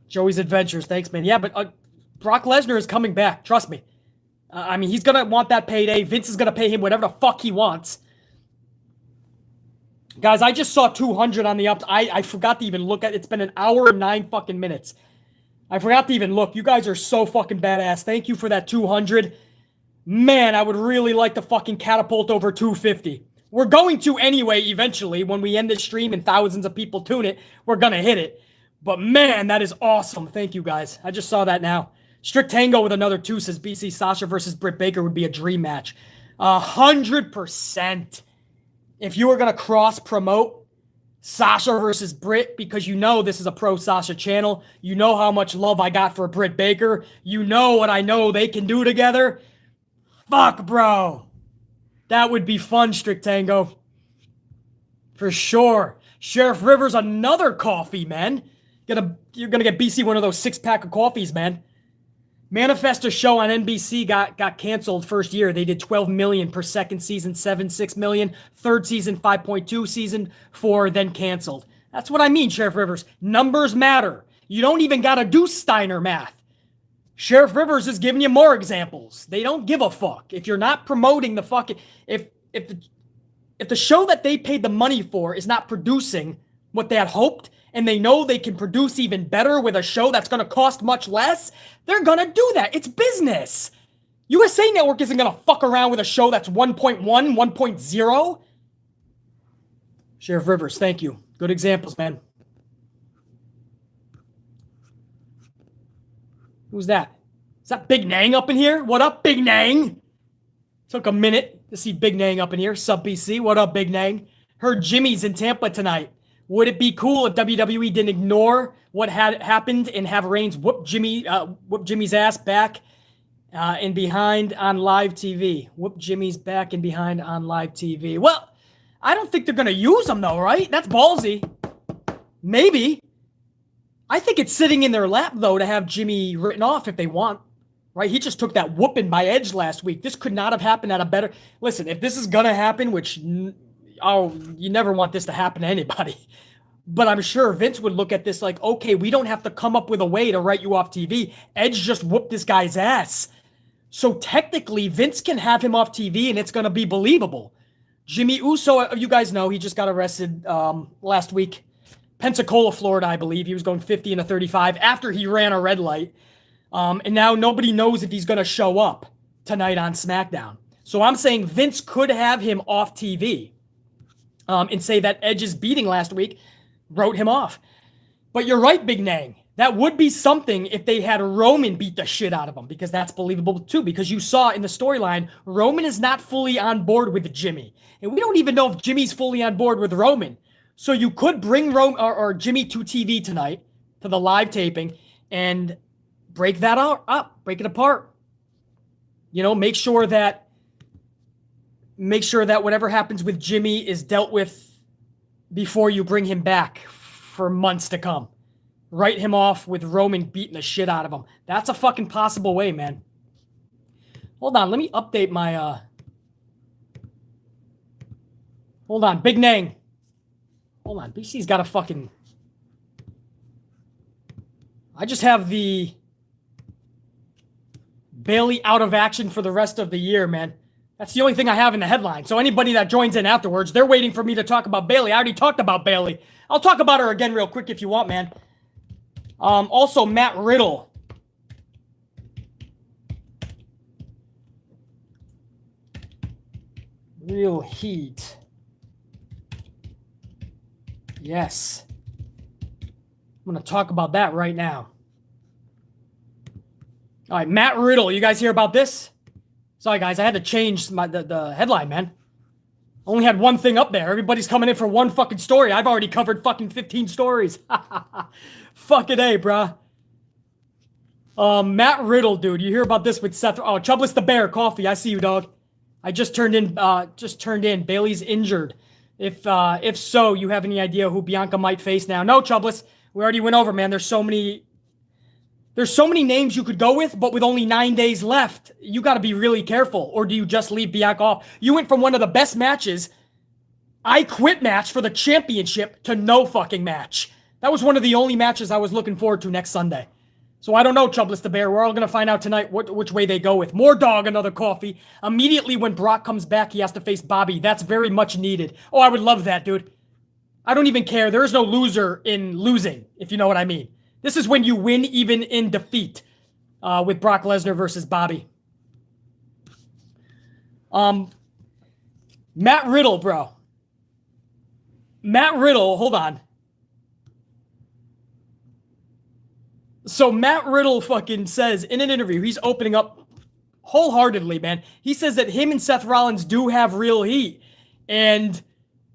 Joey's Adventures. Thanks, man. Yeah, but Brock Lesnar is coming back. Trust me. I mean, he's going to want that payday. Vince is going to pay him whatever the fuck he wants. Guys, I just saw 200 on the up. I forgot to even look at it. It's been an hour and 9 fucking minutes. I forgot to even look. You guys are so fucking badass. Thank you for that 200. Man, I would really like to fucking catapult over 250. We're going to anyway eventually. When we end this stream and thousands of people tune it, we're going to hit it. But man, that is awesome. Thank you, guys. I just saw that now. Strict Tango with another 2 says BC Sasha versus Britt Baker would be a dream match. 100%. If you were going to cross-promote Sasha versus Britt, because you know this is a pro-Sasha channel, you know how much love I got for Britt Baker, you know what I know they can do together. Fuck, bro. That would be fun, Strict Tango. For sure. Sheriff Rivers, another coffee, man. You're gonna get BC one of those 6-pack of coffees, man. Manifesto show on NBC got canceled first year. They did 12 million per second season, 6 million. Third season, 5.2. Season 4, then canceled. That's what I mean, Sheriff Rivers. Numbers matter. You don't even gotta do Steiner math. Sheriff Rivers is giving you more examples. They don't give a fuck. If you're not promoting the fucking... If the show that they paid the money for is not producing what they had hoped, and they know they can produce even better with a show that's going to cost much less, they're going to do that. It's business. USA Network isn't going to fuck around with a show that's 1.1, 1.0. Sheriff Rivers, thank you. Good examples, man. Who's that? Is that Big Nang up in here? What up, Big Nang? Took a minute to see Big Nang up in here. Sub BC. What up, Big Nang? Heard Jimmy's in Tampa tonight. Would it be cool if WWE didn't ignore what had happened and have Reigns whoop Jimmy's ass back and behind on live TV? Whoop Jimmy's back and behind on live TV. Well, I don't think they're going to use him, though, right? That's ballsy. Maybe. I think it's sitting in their lap, though, to have Jimmy written off if they want. Right? He just took that whooping by Edge last week. This could not have happened at a better... Listen, if this is going to happen, which... Oh, you never want this to happen to anybody. But I'm sure Vince would look at this like, okay, we don't have to come up with a way to write you off TV. Edge just whooped this guy's ass. So technically, Vince can have him off TV and it's going to be believable. Jimmy Uso, you guys know, he just got arrested last week. Pensacola, Florida, I believe. He was going 50 and a 35 after he ran a red light. And now nobody knows if he's going to show up tonight on SmackDown. So I'm saying Vince could have him off TV. And say that Edge's beating last week wrote him off. But you're right, Big Nang. That would be something if they had Roman beat the shit out of him, because that's believable too, because you saw in the storyline, Roman is not fully on board with Jimmy. And we don't even know if Jimmy's fully on board with Roman. So you could bring or Jimmy to TV tonight, to the live taping, and break that up, break it apart. You know, make sure that whatever happens with Jimmy is dealt with before you bring him back for months to come. Write him off with Roman beating the shit out of him. That's a fucking possible way, man. Hold on, let me update my... Hold on, Big Nang. Hold on, BC's got a fucking... I just have the Bayley out of action for the rest of the year, man. That's the only thing I have in the headline. So anybody that joins in afterwards, they're waiting for me to talk about Bayley. I already talked about Bayley. I'll talk about her again real quick if you want, man. Also, Matt Riddle. Real heat. Yes. I'm going to talk about that right now. All right, Matt Riddle. You guys hear about this? Sorry, guys, I had to change the headline, man. Only had one thing up there. Everybody's coming in for one fucking story. I've already covered fucking 15 stories. Fucking A, bruh. Matt Riddle, dude. You hear about this with Seth... Oh, Chubless the Bear, coffee. I see you, dog. I just turned in. Bayley's injured. If so, you have any idea who Bianca might face now? No, Chubless. We already went over, man. There's so many names you could go with, but with only 9 days left, you got to be really careful. Or do you just leave Bianca off? You went from one of the best matches, I quit match for the championship, to no fucking match. That was one of the only matches I was looking forward to next Sunday. So I don't know, Chubless the Bear. We're all going to find out tonight which way they go with. More dog, another coffee. Immediately when Brock comes back, he has to face Bobby. That's very much needed. Oh, I would love that, dude. I don't even care. There is no loser in losing, if you know what I mean. This is when you win even in defeat with Brock Lesnar versus Bobby. Matt Riddle, bro. Matt Riddle, hold on. So Matt Riddle fucking says in an interview, he's opening up wholeheartedly, man. He says that him and Seth Rollins do have real heat. And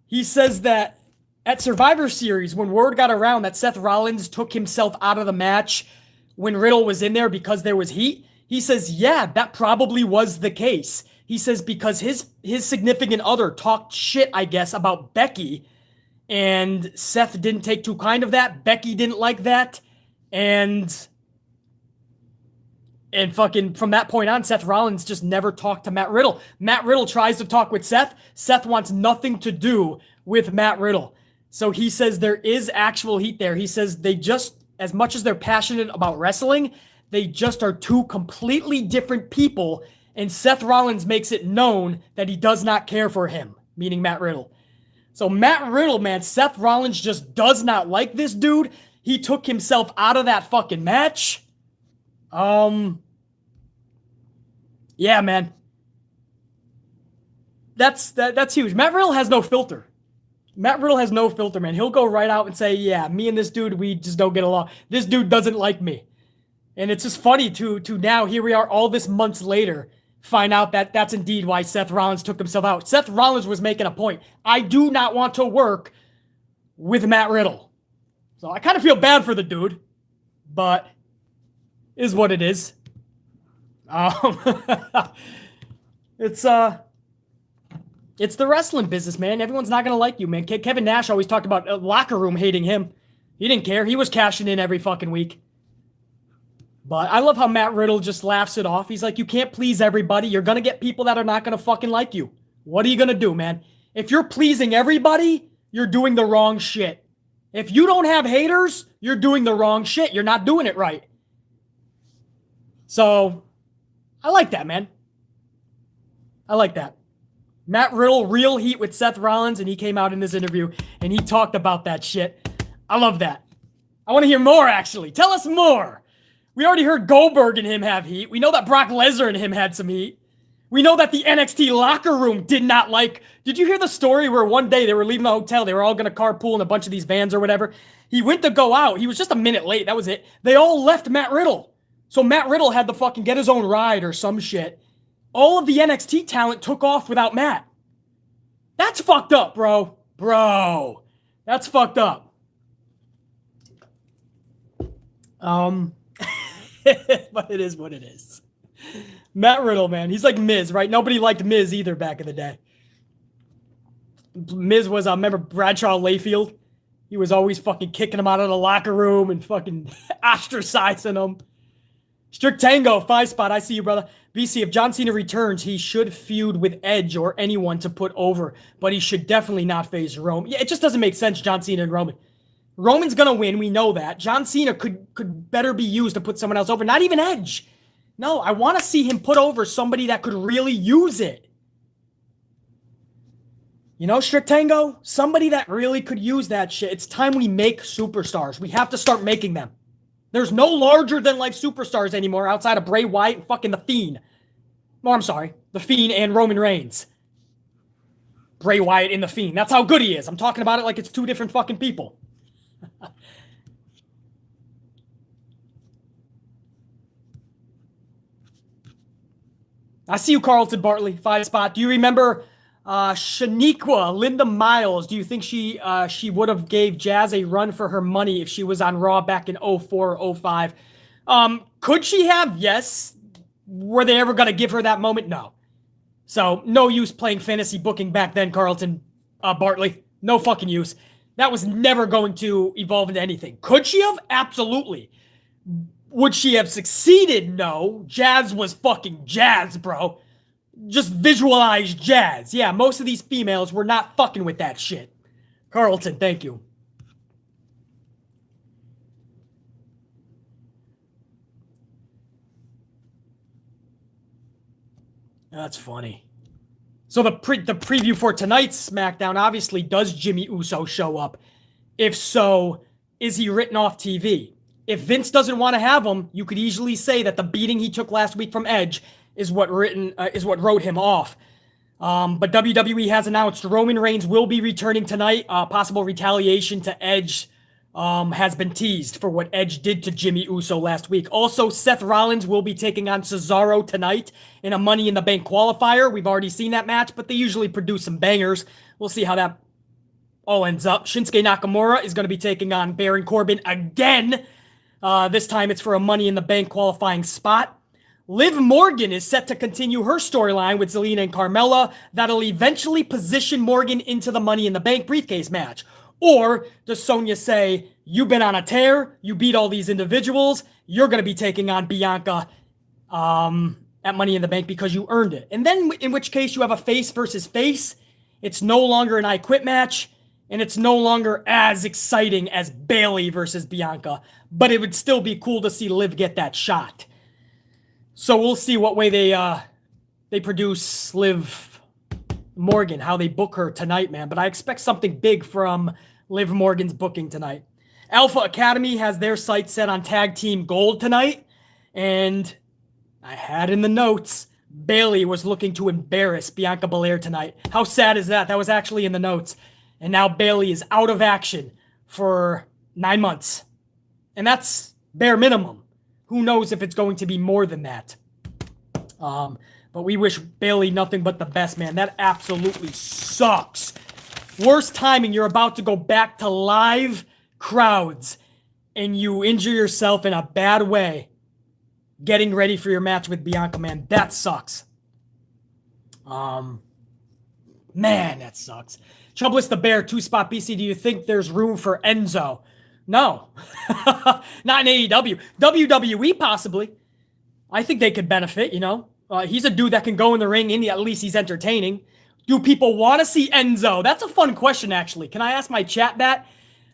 he says that at Survivor Series, when word got around that Seth Rollins took himself out of the match when Riddle was in there because there was heat, he says, yeah, that probably was the case. He says because his significant other talked shit, I guess, about Becky, and Seth didn't take too kind of that. Becky didn't like that. And fucking from that point on, Seth Rollins just never talked to Matt Riddle. Matt Riddle tries to talk with Seth. Seth wants nothing to do with Matt Riddle. So he says there is actual heat there. He says they just, as much as they're passionate about wrestling, they just are two completely different people. And Seth Rollins makes it known that he does not care for him, meaning Matt Riddle. So Matt Riddle, man, Seth Rollins just does not like this dude. He took himself out of that fucking match. Yeah, man. That's huge. Matt Riddle has no filter. Matt Riddle has no filter, man. He'll go right out and say, yeah, me and this dude, we just don't get along. This dude doesn't like me. And it's just funny to now, here we are all this months later, find out that that's indeed why Seth Rollins took himself out. Seth Rollins was making a point. I do not want to work with Matt Riddle. So I kind of feel bad for the dude, but is what it is. It's the wrestling business, man. Everyone's not going to like you, man. Kevin Nash always talked about locker room hating him. He didn't care. He was cashing in every fucking week. But I love how Matt Riddle just laughs it off. He's like, you can't please everybody. You're going to get people that are not going to fucking like you. What are you going to do, man? If you're pleasing everybody, you're doing the wrong shit. If you don't have haters, you're doing the wrong shit. You're not doing it right. So, I like that, man. I like that. Matt Riddle, real heat with Seth Rollins, and he came out in this interview, and he talked about that shit. I love that. I want to hear more, actually. Tell us more. We already heard Goldberg and him have heat. We know that Brock Lesnar and him had some heat. We know that the NXT locker room did not like... Did you hear the story where one day they were leaving the hotel, they were all going to carpool in a bunch of these vans or whatever? He went to go out. He was just a minute late. That was it. They all left Matt Riddle. So Matt Riddle had to fucking get his own ride or some shit. All of the NXT talent took off without Matt. That's fucked up, bro. Bro. That's fucked up. But it is what it is. Matt Riddle, man. He's like Miz, right? Nobody liked Miz either back in the day. Miz was, remember Bradshaw Layfield? He was always fucking kicking him out of the locker room and fucking ostracizing him. Strict Tango, 5 spot. I see you, brother. BC, if John Cena returns, he should feud with Edge or anyone to put over, but he should definitely not face Roman. Yeah, it just doesn't make sense, John Cena and Roman. Roman's gonna win, we know that. John Cena could better be used to put someone else over, not even Edge. No, I want to see him put over somebody that could really use it. You know, Strict Tango? Somebody that really could use that shit. It's time we make superstars. We have to start making them. There's no larger-than-life superstars anymore outside of Bray Wyatt and fucking The Fiend. Oh, I'm sorry. The Fiend and Roman Reigns. Bray Wyatt and The Fiend. That's how good he is. I'm talking about it like it's two different fucking people. I see you, Carlton Bartley. 5 spot. Do you remember Shaniqua, Linda Miles? Do you think she would have gave Jazz a run for her money if she was on Raw back in 04, 05? Could she have? Yes. Were they ever going to give her that moment? No. So, no use playing fantasy booking back then, Carlton Bartley. No fucking use. That was never going to evolve into anything. Could she have? Absolutely. Would she have succeeded? No. Jazz was fucking Jazz, bro. Just visualize Jazz. Yeah, most of these females were not fucking with that shit. Carlton, thank you. That's funny. So the preview for tonight's SmackDown, obviously, does Jimmy Uso show up? If so, is he written off TV? If Vince doesn't want to have him, you could easily say that the beating he took last week from Edge is what wrote him off. But WWE has announced Roman Reigns will be returning tonight. Possible retaliation to Edge has been teased for what Edge did to Jimmy Uso last week. Also, Seth Rollins will be taking on Cesaro tonight in a Money in the Bank qualifier. We've already seen that match, but they usually produce some bangers. We'll see how that all ends up. Shinsuke Nakamura is going to be taking on Baron Corbin again. This time it's for a Money in the Bank qualifying spot. Liv Morgan is set to continue her storyline with Zelina and Carmella. That'll eventually position Morgan into the Money in the Bank briefcase match. Or does Sonya say, you've been on a tear, you beat all these individuals, you're going to be taking on Bianca at Money in the Bank because you earned it. And then in which case you have a face versus face. It's no longer an I Quit match, and it's no longer as exciting as Bayley versus Bianca. But it would still be cool to see Liv get that shot. So we'll see what way they produce Liv Morgan, how they book her tonight, man. But I expect something big from Liv Morgan's booking tonight. Alpha Academy has their sights set on Tag Team Gold tonight. And I had in the notes, Bayley was looking to embarrass Bianca Belair tonight. How sad is that? That was actually in the notes. And now Bayley is out of action for 9 months. And that's bare minimum. Who knows if it's going to be more than that. But we wish Bayley nothing but the best, man. That absolutely sucks. Worst timing. You're about to go back to live crowds and you injure yourself in a bad way getting ready for your match with Bianca, man. That sucks. Man, that sucks. Chubless the Bear, 2-spot BC. Do you think there's room for Enzo? No. Not in AEW. WWE, possibly. I think they could benefit, you know. He's a dude that can go in the ring, and at least he's entertaining. Do people want to see Enzo? That's a fun question, actually. Can I ask my chat that?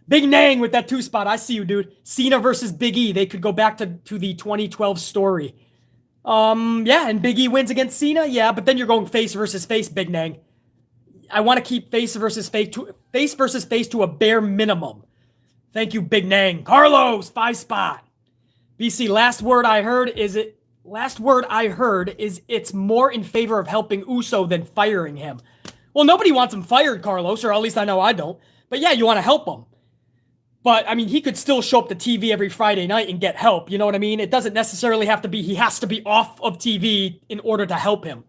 Big Nang with that 2-spot. I see you, dude. Cena versus Big E. They could go back to the 2012 story. Yeah, and Big E wins against Cena. Yeah, but then you're going face versus face, Big Nang. I want to keep face versus face to a bare minimum. Thank you, Big Nang. Carlos, 5-spot. BC, last word I heard is it's more in favor of helping Uso than firing him. Well, nobody wants him fired, Carlos, or at least I know I don't. But yeah, you want to help him. But, I mean, he could still show up to TV every Friday night and get help. You know what I mean? It doesn't necessarily have to be he has to be off of TV in order to help him.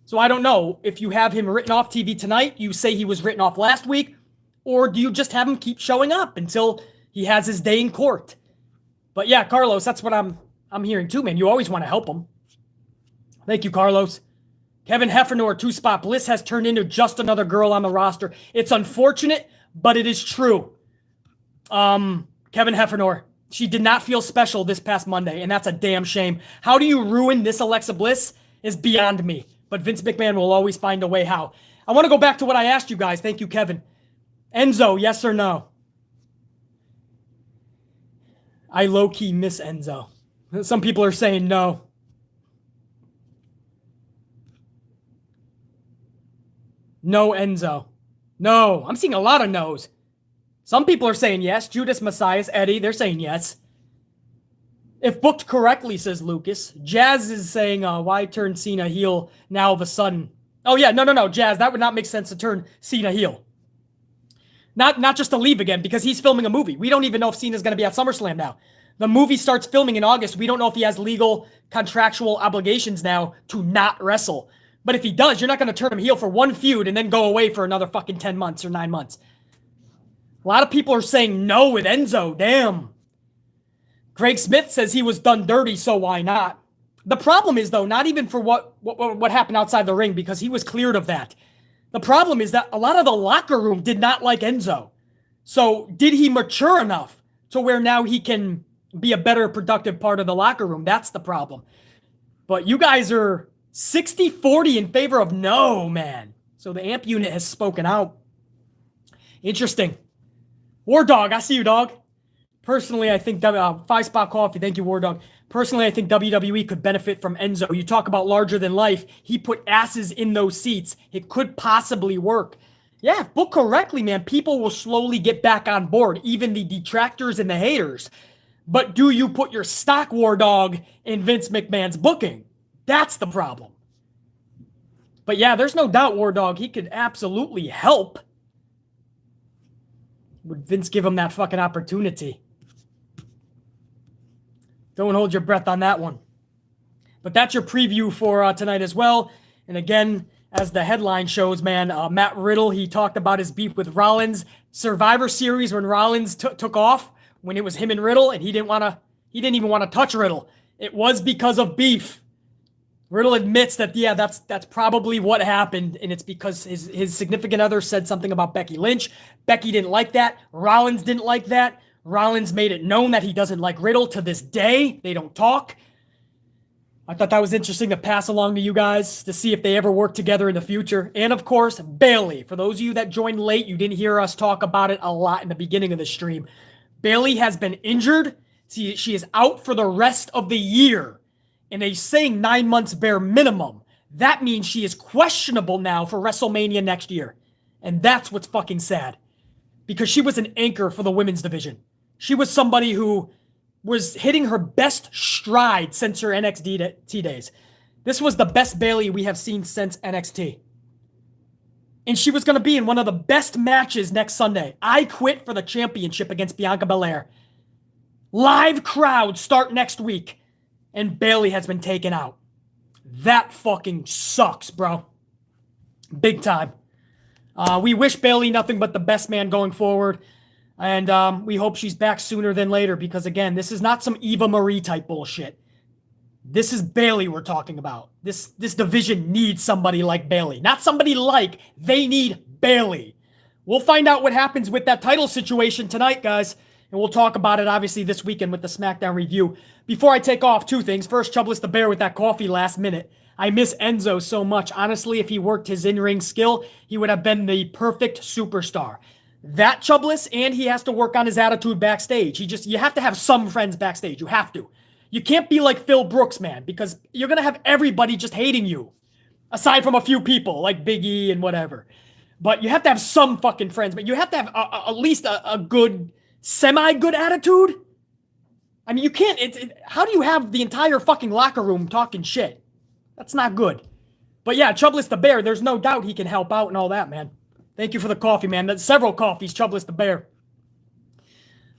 So I don't know. If you have him written off TV tonight, you say he was written off last week, or do you just have him keep showing up until he has his day in court? But yeah, Carlos, that's what I'm hearing too, man. You always want to help him. Thank you, Carlos. Kevin Heffernan, 2-spot. Bliss has turned into just another girl on the roster. It's unfortunate, but it is true. Kevin Heffernan, she did not feel special this past Monday, and that's a damn shame. How do you ruin this Alexa Bliss is beyond me. But Vince McMahon will always find a way how. I want to go back to what I asked you guys. Thank you, Kevin. Enzo, yes or no? I low-key miss Enzo. Some people are saying no. No Enzo. No. I'm seeing a lot of no's. Some people are saying yes. Judas Messias, Eddie, they're saying yes. If booked correctly, says Lucas. Jazz is saying, why turn Cena heel now all of a sudden? Oh, yeah, no, Jazz, that would not make sense to turn Cena heel. Not just to leave again, because he's filming a movie. We don't even know if Cena's going to be at SummerSlam now. The movie starts filming in August. We don't know if he has legal contractual obligations now to not wrestle. But if he does, you're not going to turn him heel for one feud and then go away for another fucking 10 months or 9 months. A lot of people are saying no with Enzo. Damn. Greg Smith says he was done dirty, so why not? The problem is, though, not even for what happened outside the ring, because he was cleared of that. The problem is that a lot of the locker room did not like Enzo. So did he mature enough to where now he can be a better productive part of the locker room? That's the problem. But you guys are 60-40 in favor of no, man. So the amp unit has spoken out. Interesting. War Dog, I see you, dog. Personally, I think 5-Spot Coffee. Thank you, War Dog. Personally, I think WWE could benefit from Enzo. You talk about larger than life. He put asses in those seats. It could possibly work. Yeah, book correctly, man. People will slowly get back on board, even the detractors and the haters. But do you put your stock, War Dog, in Vince McMahon's booking? That's the problem. But yeah, there's no doubt, War Dog, he could absolutely help. Would Vince give him that fucking opportunity? Don't hold your breath on that one. But that's your preview for tonight as well. And again, as the headline shows, man, Matt Riddle, he talked about his beef with Rollins. Survivor Series when Rollins took off, when it was him and Riddle, and he didn't even want to touch Riddle. It was because of beef. Riddle admits that, yeah, that's probably what happened, and it's because his significant other said something about Becky Lynch. Becky didn't like that. Rollins didn't like that. Rollins made it known that he doesn't like Riddle to this day. They don't talk. I thought that was interesting to pass along to you guys to see if they ever work together in the future. And of course, Bayley. For those of you that joined late, you didn't hear us talk about it a lot in the beginning of the stream. Bayley has been injured. She is out for the rest of the year. And they're saying 9 months bare minimum. That means she is questionable now for WrestleMania next year. And that's what's fucking sad. Because she was an anchor for the women's division. She was somebody who was hitting her best stride since her NXT days. This was the best Bayley we have seen since NXT. And she was going to be in one of the best matches next Sunday. I Quit for the championship against Bianca Belair. Live crowd start next week. And Bayley has been taken out. That fucking sucks, bro. Big time. We wish Bayley nothing but the best, man, going forward. And we hope she's back sooner than later because, again, this is not some Eva Marie type bullshit. This is Bayley we're talking about. This division needs somebody like Bayley. Not somebody like, they need Bayley. We'll find out what happens with that title situation tonight, guys. And we'll talk about it, obviously, this weekend with the SmackDown review. Before I take off, two things. First, Chubless the Bear with that coffee last minute. I miss Enzo so much. Honestly, if he worked his in-ring skill, he would have been the perfect superstar. That Chubless, and he has to work on his attitude backstage. You have to have some friends backstage. You have to. You can't be like Phil Brooks, man, because you're going to have everybody just hating you. Aside from a few people, like Big E and whatever. But you have to have some fucking friends. But you have to have at least a good, semi-good attitude. I mean, you can't, how do you have the entire fucking locker room talking shit? That's not good. But yeah, Chubless the Bear, there's no doubt he can help out and all that, man. Thank you for the coffee, man. That's several coffees, Chubless the Bear.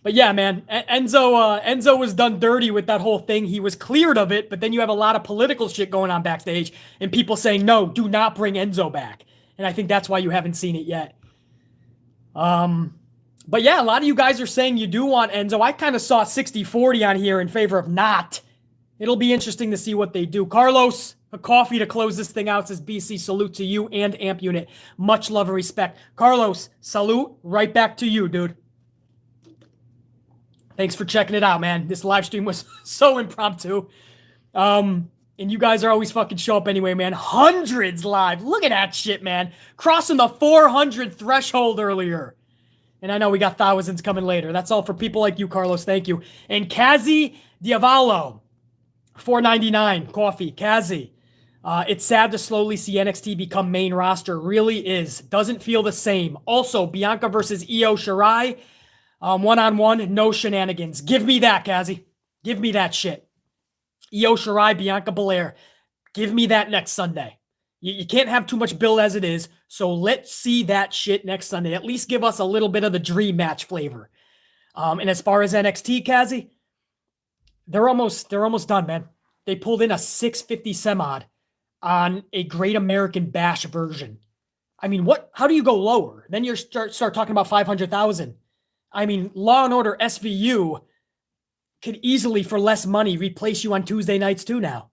But yeah, man, Enzo was done dirty with that whole thing. He was cleared of it, but then you have a lot of political shit going on backstage and people saying, no, do not bring Enzo back. And I think that's why you haven't seen it yet. But yeah, a lot of you guys are saying you do want Enzo. I kind of saw 60-40 on here in favor of not. It'll be interesting to see what they do. Carlos, a coffee to close this thing out, says BC, salute to you and Amp Unit. Much love and respect. Carlos, salute right back to you, dude. Thanks for checking it out, man. This live stream was so impromptu. And you guys are always fucking show up anyway, man. Hundreds live. Look at that shit, man. Crossing the 400 threshold earlier. And I know we got thousands coming later. That's all for people like you, Carlos. Thank you. And Kazi Diavolo, $4.99 coffee. Kazi. It's sad to slowly see NXT become main roster. Really is. Doesn't feel the same. Also, Bianca versus Io Shirai. One-on-one, no shenanigans. Give me that, Kazi. Give me that shit. Io Shirai, Bianca Belair. Give me that next Sunday. You can't have too much build as it is, so let's see that shit next Sunday. At least give us a little bit of the dream match flavor. And as far as NXT, Kazi, they're almost done, man. They pulled in a 650 sem-odd on a Great American Bash version. I mean, how do you go lower? Then you start talking about 500,000. I mean, Law and Order SVU could easily, for less money, replace you on Tuesday nights too now.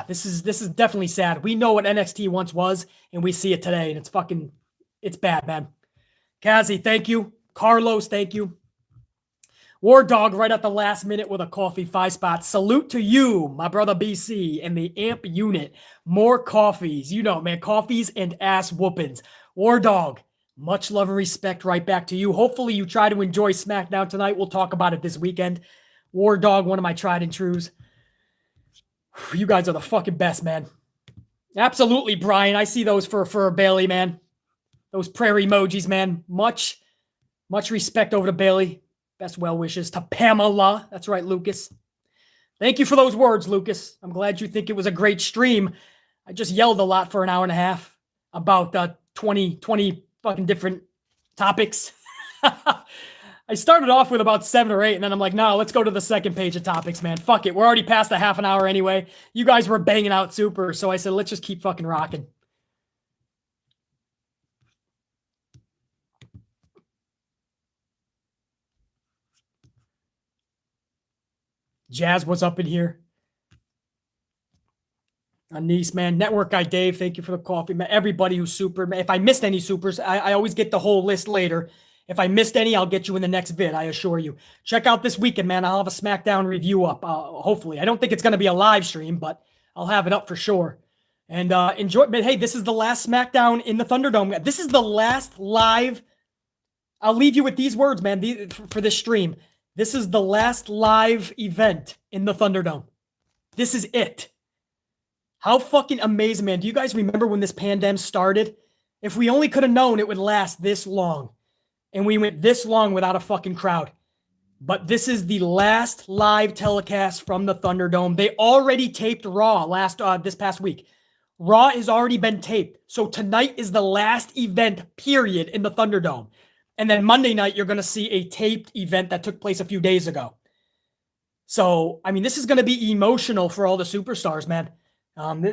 This is definitely sad. We know what NXT once was, and we see it today, and it's bad, man. Kazi, thank you. Carlos, thank you. War Dog right at the last minute with a coffee 5 spot. Salute to you, my brother BC, and the AMP unit. More coffees. You know, man, coffees and ass whoopings. War Dog, much love and respect right back to you. Hopefully you try to enjoy SmackDown tonight. We'll talk about it this weekend. War Dog, one of my tried and trues. You guys are the fucking best, man. Absolutely, Brian. I see those for Bayley, man. Those prayer emojis, man. Much respect over to Bayley. Best well wishes to Pamela. That's right, Lucas. Thank you for those words, Lucas. I'm glad you think it was a great stream. I just yelled a lot for an hour and a half about 20 fucking different topics. I started off with about 7 or 8, and then I'm like, no, let's go to the second page of topics, man. Fuck it. We're already past the half an hour anyway. You guys were banging out super, so I said, let's just keep fucking rocking. Jazz was up in here. Niece, man. Network guy Dave, thank you for the coffee. Man, everybody who's super. If I missed any supers, I always get the whole list later. If I missed any, I'll get you in the next vid, I assure you. Check out this weekend, man. I'll have a SmackDown review up, hopefully. I don't think it's going to be a live stream, but I'll have it up for sure. And enjoy. But hey, this is the last SmackDown in the Thunderdome. This is the last live. I'll leave you with these words, man, for this stream. This is the last live event in the Thunderdome. This is it. How fucking amazing, man. Do you guys remember when this pandemic started? If we only could have known it would last this long. And we went this long without a fucking crowd. But this is the last live telecast from the Thunderdome. They already taped Raw this past week. Raw has already been taped. So tonight is the last event, period, in the Thunderdome. And then Monday night, you're going to see a taped event that took place a few days ago. So, I mean, this is going to be emotional for all the superstars, man.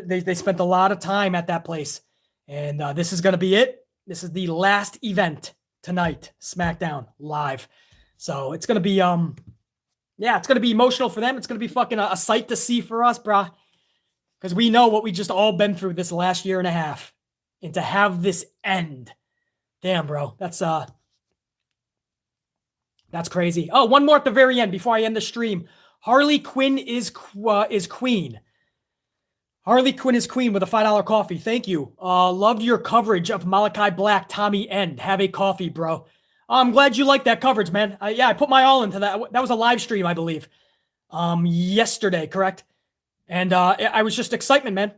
They spent a lot of time at that place. And this is going to be it. This is the last event tonight, SmackDown live. So it's going to be, it's going to be emotional for them. It's going to be fucking a sight to see for us, brah. Because we know what we just all been through this last year and a half. And to have this end. Damn, bro. That's crazy. Oh, one more at the very end before I end the stream. Harley Quinn is queen. Harley Quinn is queen with a $5 coffee. Thank you. Loved your coverage of Malachi Black, Tommy End. Have a coffee, bro. I'm glad you liked that coverage, man. I put my all into that. That was a live stream, I believe. Yesterday, correct? And I was just excitement, man.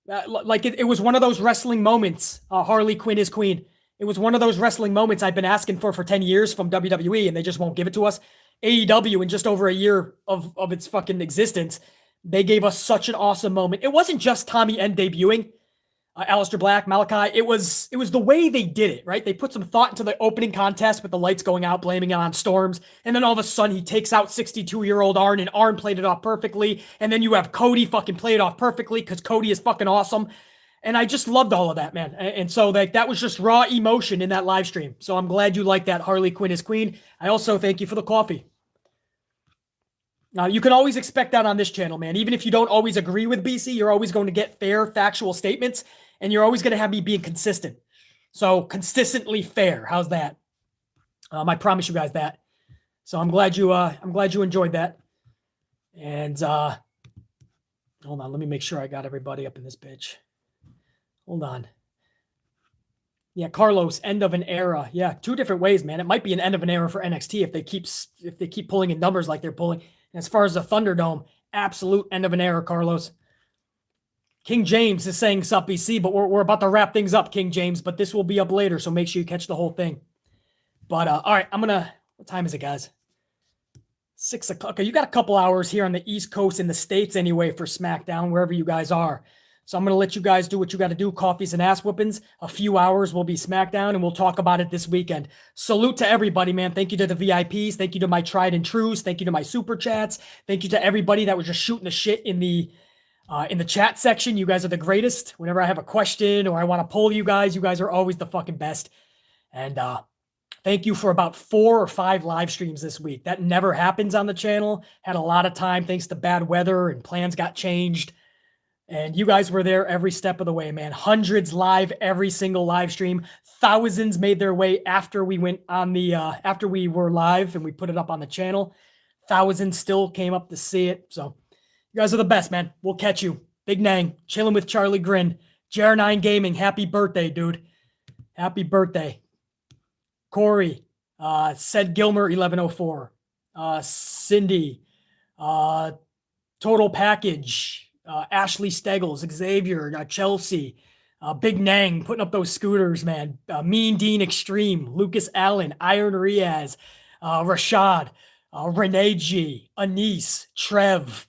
It was one of those wrestling moments. Harley Quinn is queen. It was one of those wrestling moments I've been asking for 10 years from WWE, and they just won't give it to us. AEW, in just over a year of its fucking existence, they gave us such an awesome moment. It wasn't just Tommy End debuting, Aleister Black, Malachi. It was the way they did it, right? They put some thought into the opening contest with the lights going out, blaming it on storms, and then all of a sudden he takes out 62-year-old Arn, and Arn played it off perfectly, and then you have Cody fucking play it off perfectly because Cody is fucking awesome. And I just loved all of that, man. And so that was just raw emotion in that live stream. So I'm glad you like that. Harley Quinn is queen. I also thank you for the coffee. Now, you can always expect that on this channel, man. Even if you don't always agree with BC, you're always going to get fair, factual statements, and you're always going to have me being consistent. So consistently fair. How's that? I promise you guys that. So I'm glad you enjoyed that. And hold on, let me make sure I got everybody up in this bitch. Hold on. Yeah, Carlos, end of an era. Yeah, 2 different ways, man. It might be an end of an era for NXT if they keep pulling in numbers like they're pulling. And as far as the Thunderdome, absolute end of an era, Carlos. King James is saying sup BC, but we're about to wrap things up, King James. But this will be up later, so make sure you catch the whole thing. But all right, what time is it, guys? 6 o'clock. Okay, you got a couple hours here on the East Coast in the States anyway for SmackDown, wherever you guys are. So I'm going to let you guys do what you got to do. Coffees and ass whoopings. A few hours will be SmackDown, and we'll talk about it this weekend. Salute to everybody, man. Thank you to the VIPs. Thank you to my tried and trues. Thank you to my super chats. Thank you to everybody that was just shooting the shit in the chat section. You guys are the greatest. Whenever I have a question or I want to poll you guys are always the fucking best. And thank you for about 4 or 5 live streams this week. That never happens on the channel. Had a lot of time thanks to bad weather and plans got changed. And you guys were there every step of the way, man. Hundreds live, every single live stream. Thousands made their way after we went on the, after we were live and we put it up on the channel. Thousands still came up to see it. So you guys are the best, man. We'll catch you. Big Nang, chilling with Charlie Grin. JR9 Gaming, happy birthday, dude. Happy birthday. Corey, said Gilmer 1104. Cindy, Total Package. Ashley Steggles, Xavier, Chelsea, Big Nang putting up those scooters, man. Mean Dean Extreme, Lucas Allen, Iron Riaz, Rashad, Renee G, Anise, Trev,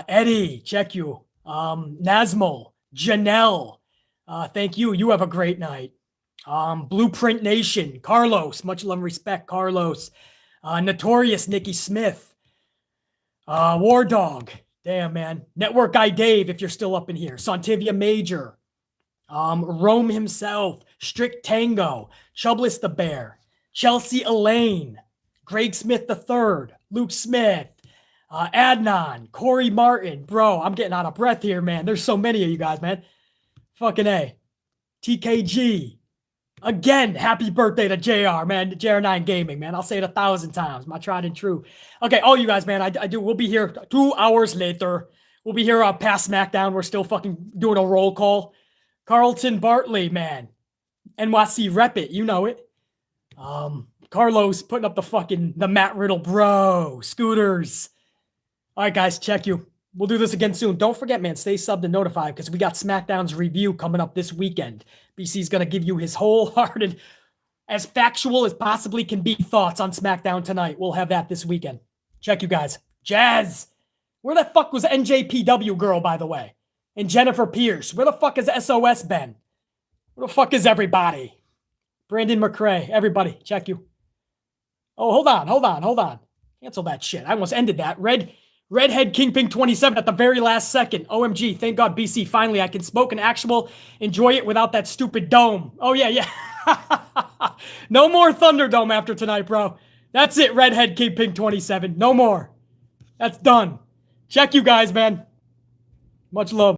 Eddie, check you, Nazmo, Janelle, thank you. You have a great night. Blueprint Nation, Carlos, much love and respect, Carlos, Notorious Nikki Smith, War Dog. Damn, man. Network Guy Dave, if you're still up in here. Santivia Major. Rome himself. Strict Tango. Chubless the Bear. Chelsea Elaine. Greg Smith III. Luke Smith. Adnan. Corey Martin. Bro, I'm getting out of breath here, man. There's so many of you guys, man. Fucking A. TKG. Again, happy birthday to JR, man. JR9 Gaming, man. I'll say it 1,000 times. My tried and true. Okay, all you guys, man. I do. We'll be here 2 hours later. We'll be here past SmackDown. We're still fucking doing a roll call. Carlton Bartley, man. NYC rep it. You know it. Carlos putting up the Matt Riddle, bro. Scooters. All right, guys. Check you. We'll do this again soon. Don't forget, man, stay subbed and notified because we got SmackDown's review coming up this weekend. BC's going to give you his wholehearted, as factual as possibly can be thoughts on SmackDown tonight. We'll have that this weekend. Check you guys. Jazz. Where the fuck was NJPW girl, by the way? And Jennifer Pierce. Where the fuck has SOS been? Where the fuck is everybody? Brandon McCrae. Everybody, check you. Oh, hold on. Cancel that shit. I almost ended that. Redhead Kingpin 27 at the very last second. OMG, thank God, BC. Finally, I can smoke an actual, enjoy it without that stupid dome. Oh, yeah. No more ThunderDome after tonight, bro. That's it, Redhead Kingpin 27. No more. That's done. Check you guys, man. Much love.